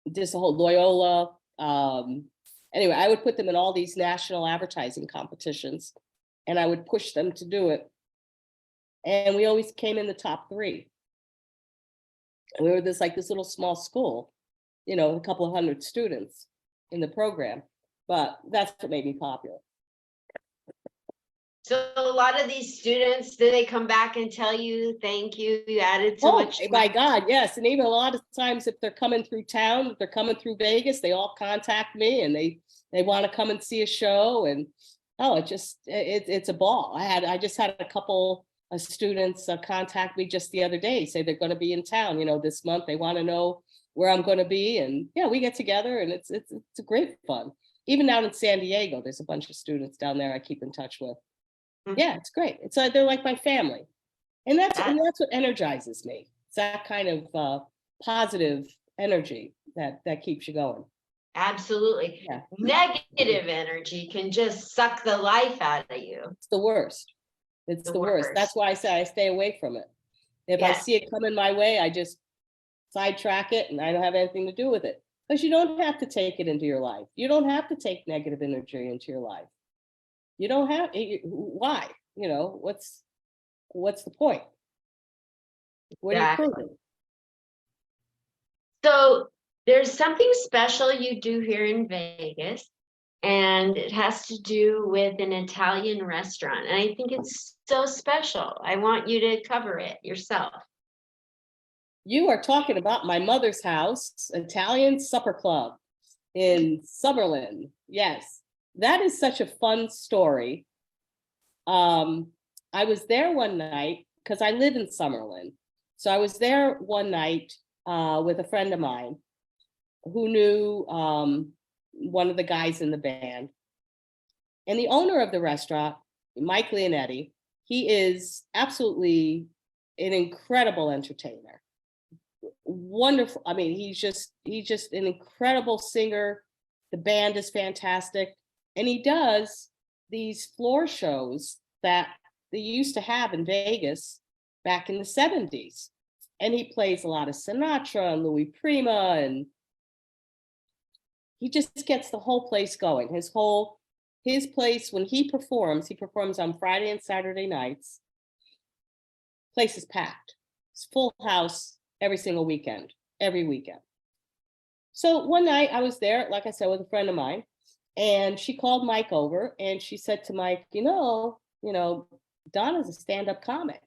this whole Loyola. Anyway, I would put them in all these national advertising competitions, and I would push them to do it. And we always came in the top 3. And we were this little small school, a couple of hundred students in the program, but that's what made me popular. So a lot of these students, do they come back and tell you, thank you, you added so much? Oh my God, yes. And even a lot of times if they're coming through town, if they're coming through Vegas, they all contact me, and they want to come and see a show. And it's a ball. I just had a couple of students contact me just the other day, say they're going to be in town, this month. They want to know where I'm going to be. And yeah, we get together, and it's a great fun. Even down in San Diego, there's a bunch of students down there I keep in touch with. Yeah, it's great. It's they're like my family, and that's what energizes me. It's that kind of positive energy that keeps you going. Absolutely. Yeah. Negative energy can just suck the life out of you. It's the worst. It's the worst. That's why I say I stay away from it. If I see it coming my way, I just sidetrack it, and I don't have anything to do with it. Because you don't have to take it into your life. You don't have to take negative energy into your life. You don't have, why? What's the point? What are you proving? So there's something special you do here in Vegas, and it has to do with an Italian restaurant. And I think it's so special. I want you to cover it yourself. You are talking about my mother's house, Italian Supper Club in Summerlin. Yes, that is such a fun story. I was there one night because I live in Summerlin. So I was there one night with a friend of mine who knew one of the guys in the band. And the owner of the restaurant, Mike Leonetti, he is absolutely an incredible entertainer. Wonderful. I mean, he's just an incredible singer. The band is fantastic. And he does these floor shows that they used to have in Vegas back in the 70s. And he plays a lot of Sinatra and Louis Prima, and he just gets the whole place going. His place, when he performs on Friday and Saturday nights. Place is packed. It's full house every single weekend, every weekend. So one night I was there, like I said, with a friend of mine, and she called Mike over and she said to Mike, you know, Donna's a stand-up comic.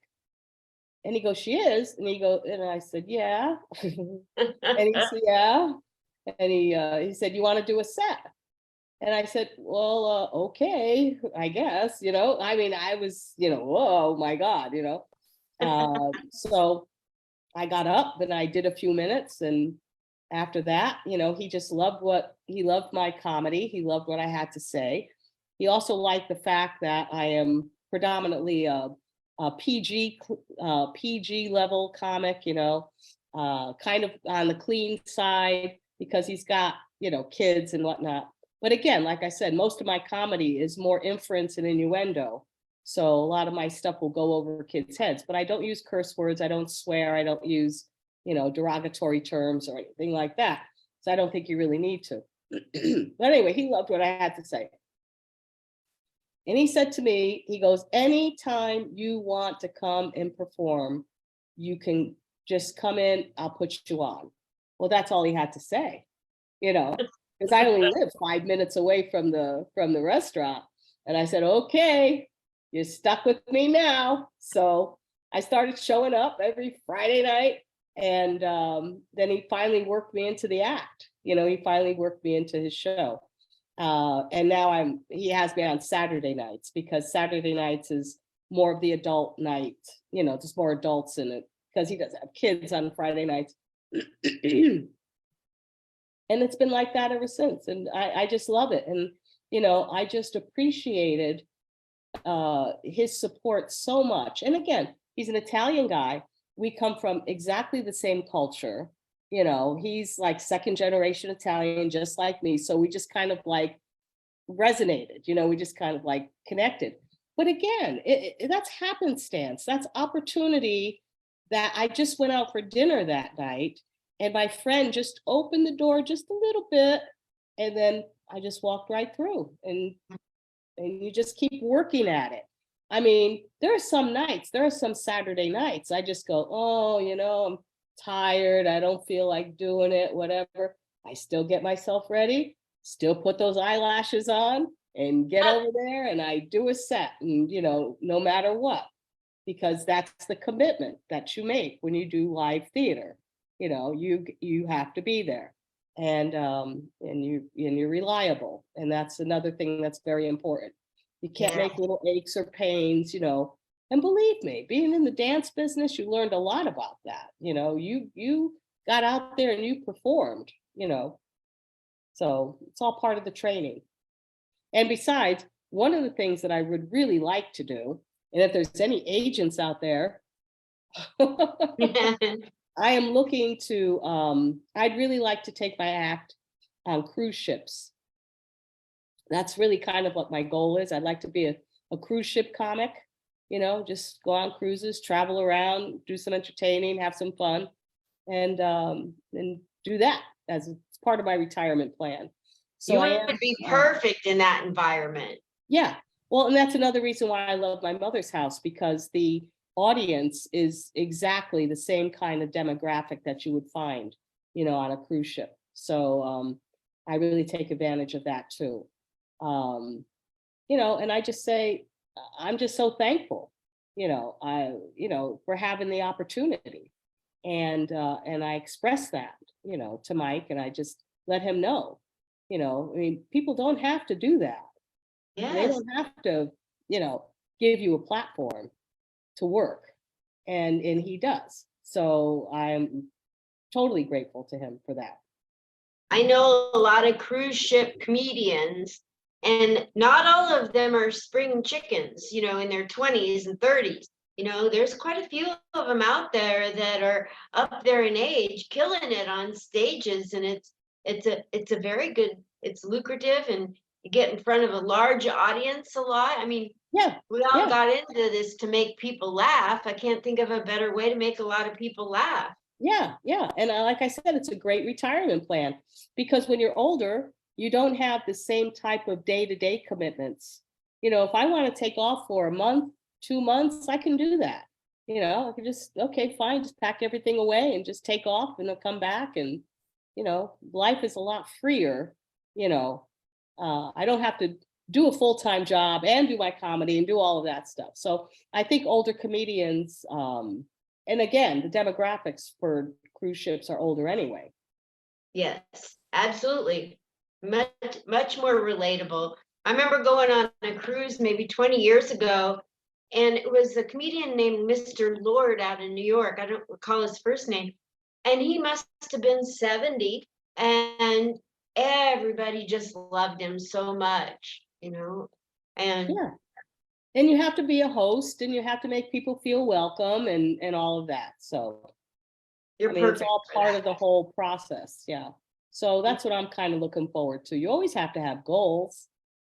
And he goes, she is? And I said, yeah. And he said, yeah. And he said, you want to do a set? And I said, well, okay, I guess, I mean, I was, whoa, my God, so I got up and I did a few minutes. And after that, he just loved my comedy. He loved what I had to say. He also liked the fact that I am predominantly a PG level comic, kind of on the clean side because he's got, kids and whatnot. But again, like I said, most of my comedy is more inference and innuendo. So a lot of my stuff will go over kids' heads, but I don't use curse words. I don't swear. I don't use, derogatory terms or anything like that. So I don't think you really need to. But anyway, he loved what I had to say. And he said to me, he goes, anytime you want to come and perform, you can just come in, I'll put you on. Well, that's all he had to say, because I only live 5 minutes away from the restaurant. And I said, okay, you're stuck with me now. So I started showing up every Friday night. And then he finally worked me into the act. He finally worked me into his show. And now he has me on Saturday nights because Saturday nights is more of the adult night, just more adults in it because he doesn't have kids on Friday nights. And it's been like that ever since. And I just love it. And, I just appreciated his support so much. And again, he's an Italian guy. We come from exactly the same culture. He's like second generation Italian, just like me. So we just kind of like resonated, we just kind of like connected. But again, that's happenstance. That's opportunity that I just went out for dinner that night. And my friend just opened the door just a little bit. And then I just walked right through and you just keep working at it. I mean, there are some Saturday nights. I just go, oh, I'm tired. I don't feel like doing it, whatever. I still get myself ready, still put those eyelashes on and get over there and I do a set and, no matter what, because that's the commitment that you make when you do live theater. You have to be there and you're reliable. And that's another thing that's very important. You can't make little aches or pains, and believe me, being in the dance business, you learned a lot about that. You got out there and you performed, so it's all part of the training. And besides, one of the things that I would really like to do, and if there's any agents out there, I am looking to, I'd really like to take my act on cruise ships. That's really kind of what my goal is. I'd like to be a cruise ship comic, just go on cruises, travel around, do some entertaining, have some fun, and do that as it's part of my retirement plan. So you would be perfect in that environment. Yeah. Well, and that's another reason why I love my mother's house, because the audience is exactly the same kind of demographic that you would find on a cruise ship. So I really take advantage of that too. And I just say, I'm just so thankful, for having the opportunity. And I express that, to Mike, and I just let him know, I mean, people don't have to do that. They Yes. don't have to, give you a platform to work. And he does. So I'm totally grateful to him for that. I know a lot of cruise ship comedians, and not all of them are spring chickens, in their 20s and 30s. There's quite a few of them out there that are up there in age, killing it on stages, and it's a very good, it's lucrative, and you get in front of a large audience a lot. I mean, Yeah, we all yeah. got into this to make people laugh. I can't think of a better way to make a lot of people laugh. Yeah, yeah. And like I said, it's a great retirement plan because when you're older, you don't have the same type of day-to-day commitments. If I want to take off for a month, 2 months, I can do that. I can just, okay, fine, just pack everything away and just take off and then come back. And, life is a lot freer. I don't have to do a full-time job and do my comedy and do all of that stuff. So I think older comedians, and again, the demographics for cruise ships are older anyway. Yes, absolutely. Much more relatable. I remember going on a cruise maybe 20 years ago, and it was a comedian named Mr. Lord out in New York. I don't recall his first name. And he must have been 70, and everybody just loved him so much, And Yeah. And you have to be a host and you have to make people feel welcome and all of that. So you're I mean, it's perfect all for part that. of the whole process. Yeah. So that's what I'm kind of looking forward to. You always have to have goals,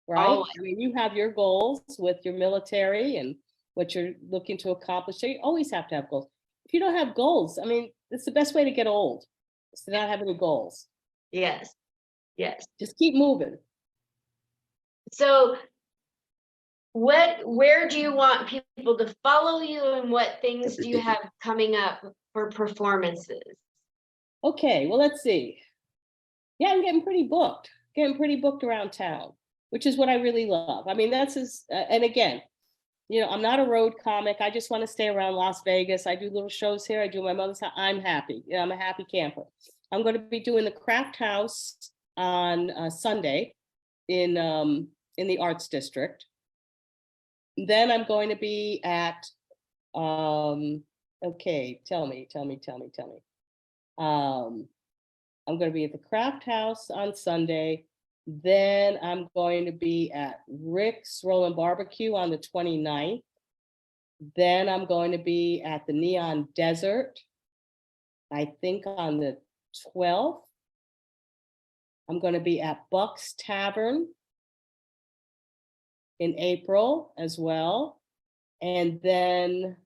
right? Oh, I mean, you have your goals with your military and what you're looking to accomplish. So you always have to have goals. If you don't have goals, I mean, it's the best way to get old, is to not have any goals. yes, yes. Just keep moving. So where do you want people to follow you, and what things do you have coming up for performances? Okay, well, let's see. Yeah, I'm getting pretty booked around town, which is what I really love. I mean, and again, I'm not a road comic. I just want to stay around Las Vegas. I do little shows here. I do my mother's house. I'm happy. I'm a happy camper. I'm going to be doing the Craft House on Sunday in the Arts District. Then I'm going to be at, okay, tell me. I'm going to be at the Craft House on Sunday. Then I'm going to be at Rick's Rollin' Barbecue on the 29th. Then I'm going to be at the Neon Desert, I think on the 12th. I'm going to be at Buck's Tavern in April as well. And then,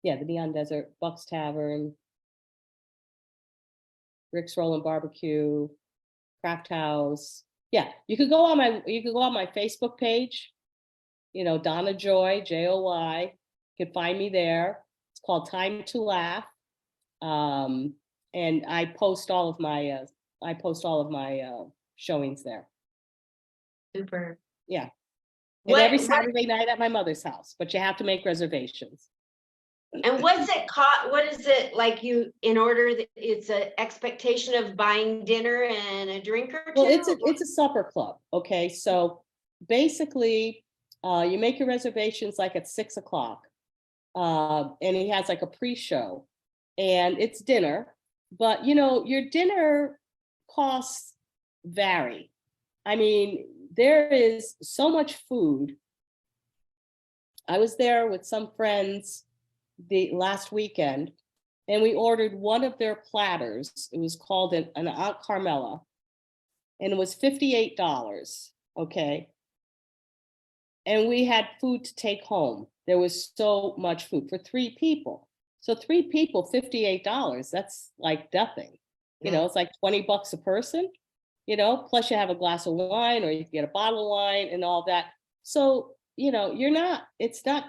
yeah, the Neon Desert, Buck's Tavern, Rick's Rollin' Barbecue, Craft House. Yeah, you could go on my Facebook page, Donna Joy, Joy. You can find me there. It's called Time to Laugh. And I post all of my showings there. Super. Yeah. And What every Saturday night at my mother's house, but you have to make reservations. and what's it cost? What is it like? In order, it's an expectation of buying dinner and a drink or two? Well, it's a supper club. Okay, so basically, you make your reservations like at 6:00, and he has like a pre-show, and it's dinner. But your dinner costs vary. I mean, there is so much food. I was there with some friends the last weekend, and we ordered one of their platters. It was called an Aunt Carmela, and it was $58. Okay. And we had food to take home. There was so much food for 3 people. So 3 people, $58. That's like nothing. It's like $20 a person, plus you have a glass of wine or you can get a bottle of wine and all that. So, it's not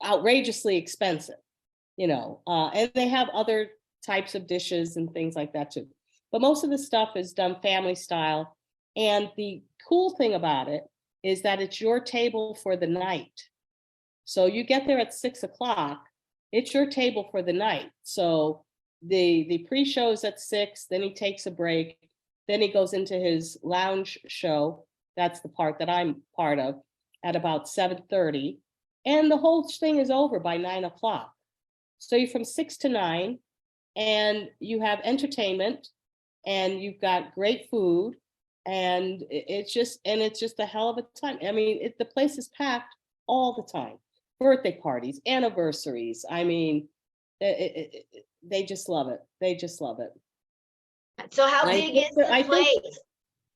outrageously expensive. And they have other types of dishes and things like that too. But most of the stuff is done family style. And the cool thing about it is that it's your table for the night. So you get there at 6 o'clock, it's your table for the night. So the pre-show is at 6, then he takes a break, then he goes into his lounge show. That's the part that I'm part of at about 7:30. And the whole thing is over by 9 o'clock. So you're from 6 to 9, and you have entertainment, and you've got great food, and it's just a hell of a time. I mean, the place is packed all the time. Birthday parties, anniversaries. I mean, they just love it. They just love it. So how And big is the I think, place?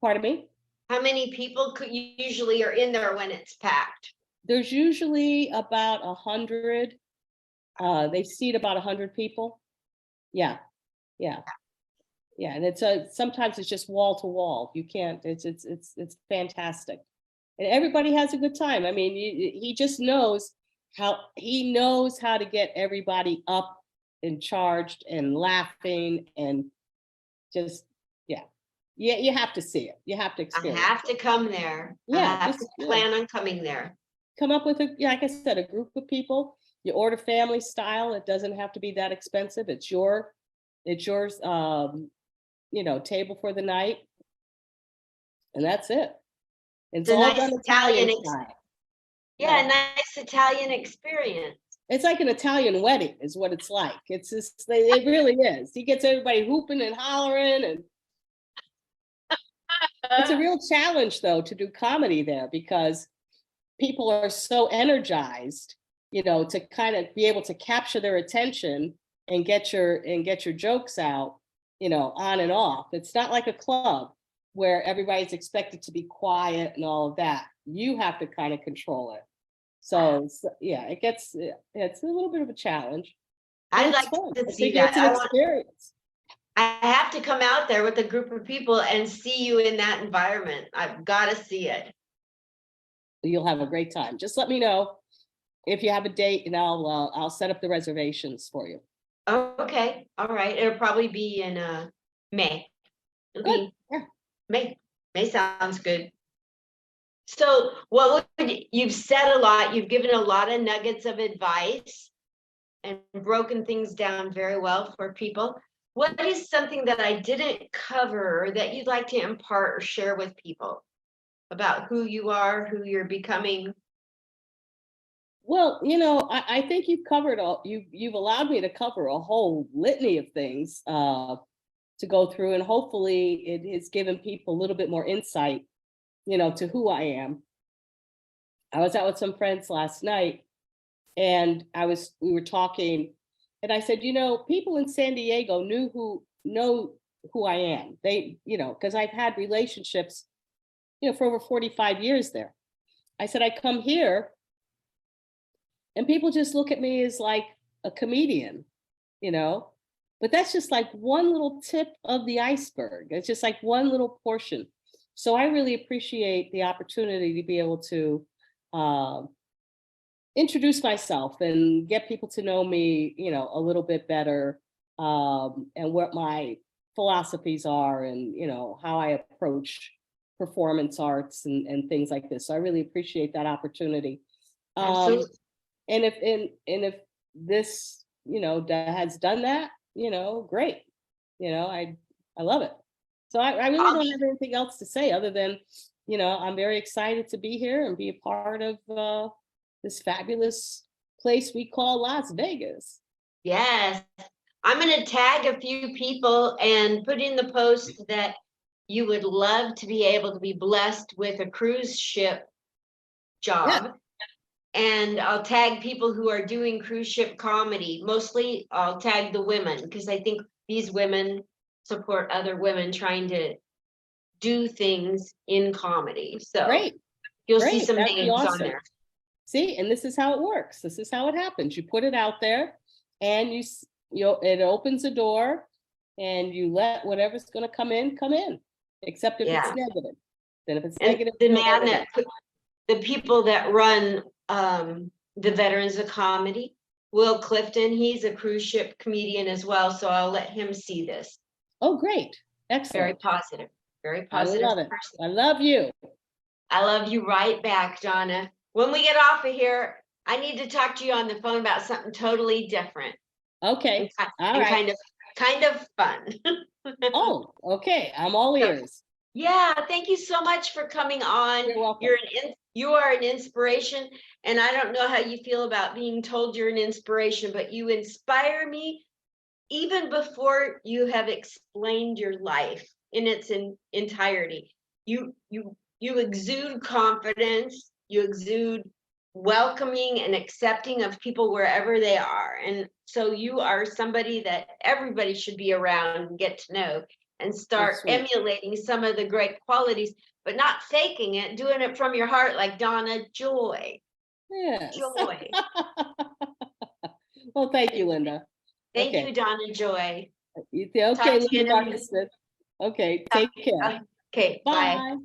pardon me? How many people usually are in there when it's packed? There's usually about 100. They seat about 100 people. Yeah, yeah. Yeah, and sometimes it's just wall to wall. You can't. It's fantastic, and everybody has a good time. I mean, he just knows how to get everybody up and charged and laughing and just yeah. You have to see it. You have to I experience. have to come there. I Yeah, have to plan on coming there. Come up with like I said, a group of people. You order family style. It doesn't have to be that expensive. It's yours. Table for the night, and that's it. It's a all nice done Italian style. Yeah, a nice Italian experience. It's like an Italian wedding, is what it's like. It's just, it really is. He gets everybody hooping and hollering, and it's a real challenge, though, to do comedy there because people are so energized, to kind of be able to capture their attention and get your jokes out, on and off. It's not like a club where everybody's expected to be quiet and all of that. You have to kind of control it. So yeah, it's a little bit of a challenge. I'd like to see that. It's an experience. I have to come out there with a group of people and see you in that environment. I've got to see it. You'll have a great time. Just let me know if you have a date, and I'll set up the reservations for you. Okay, all right. It'll probably be in May. Good. Yeah. May sounds good. So you've said a lot, you've given a lot of nuggets of advice and broken things down very well for people. What is something that I didn't cover that you'd like to impart or share with people about who you are, who you're becoming? Well, I think you've covered you've allowed me to cover a whole litany of things to go through, and hopefully it has given people a little bit more insight, to who I am. I was out with some friends last night, and we were talking, and I said, people in San Diego know who I am. They, because I've had relationships, for over 45 years there. I said, I come here and people just look at me as like a comedian, but that's just like one little tip of the iceberg. It's just like one little portion. So I really appreciate the opportunity to be able to introduce myself and get people to know me, a little bit better, and what my philosophies are, and how I approach performance arts and things like this. So I really appreciate that opportunity. Absolutely. And if this, has done that, great. I love it. So I really don't have anything else to say other than, I'm very excited to be here and be a part of this fabulous place we call Las Vegas. Yes. I'm going to tag a few people and put in the post that you would love to be able to be blessed with a cruise ship job. Yeah. And I'll tag people who are doing cruise ship comedy. Mostly I'll tag the women because I think these women support other women trying to do things in comedy. So great. You'll see some names on there. See, and this is how it works. This is how it happens. You put it out there, and it opens a door, and you let whatever's going to come in, except if it's negative. Then if it's negative, the people that run the Veterans of Comedy, Will Clifton. He's a cruise ship comedian as well, so I'll let him see this. Oh, great. Very Excellent. positive, very I positive love it. person. I love you. I love you right back, Donna. When we get off of here, I need to talk to you on the phone about something totally different Okay. All and right. kind of fun. Oh, okay. I'm all ears. Yeah, thank you so much for coming on. You're welcome. You are an inspiration, and I don't know how you feel about being told you're an inspiration, but you inspire me even before you have explained your life in its entirety. You exude confidence, you exude welcoming and accepting of people wherever they are. And so you are somebody that everybody should be around and get to know and start sweet. emulating some of the great qualities, but not faking it, doing it from your heart like Donna Joy. Yes. Joy. Well, thank you, Linda. Thank Okay. you, Donna Joy. Okay, Talk to you Linda in a Marcus minute. Smith. Okay, take care. Okay, bye. Bye.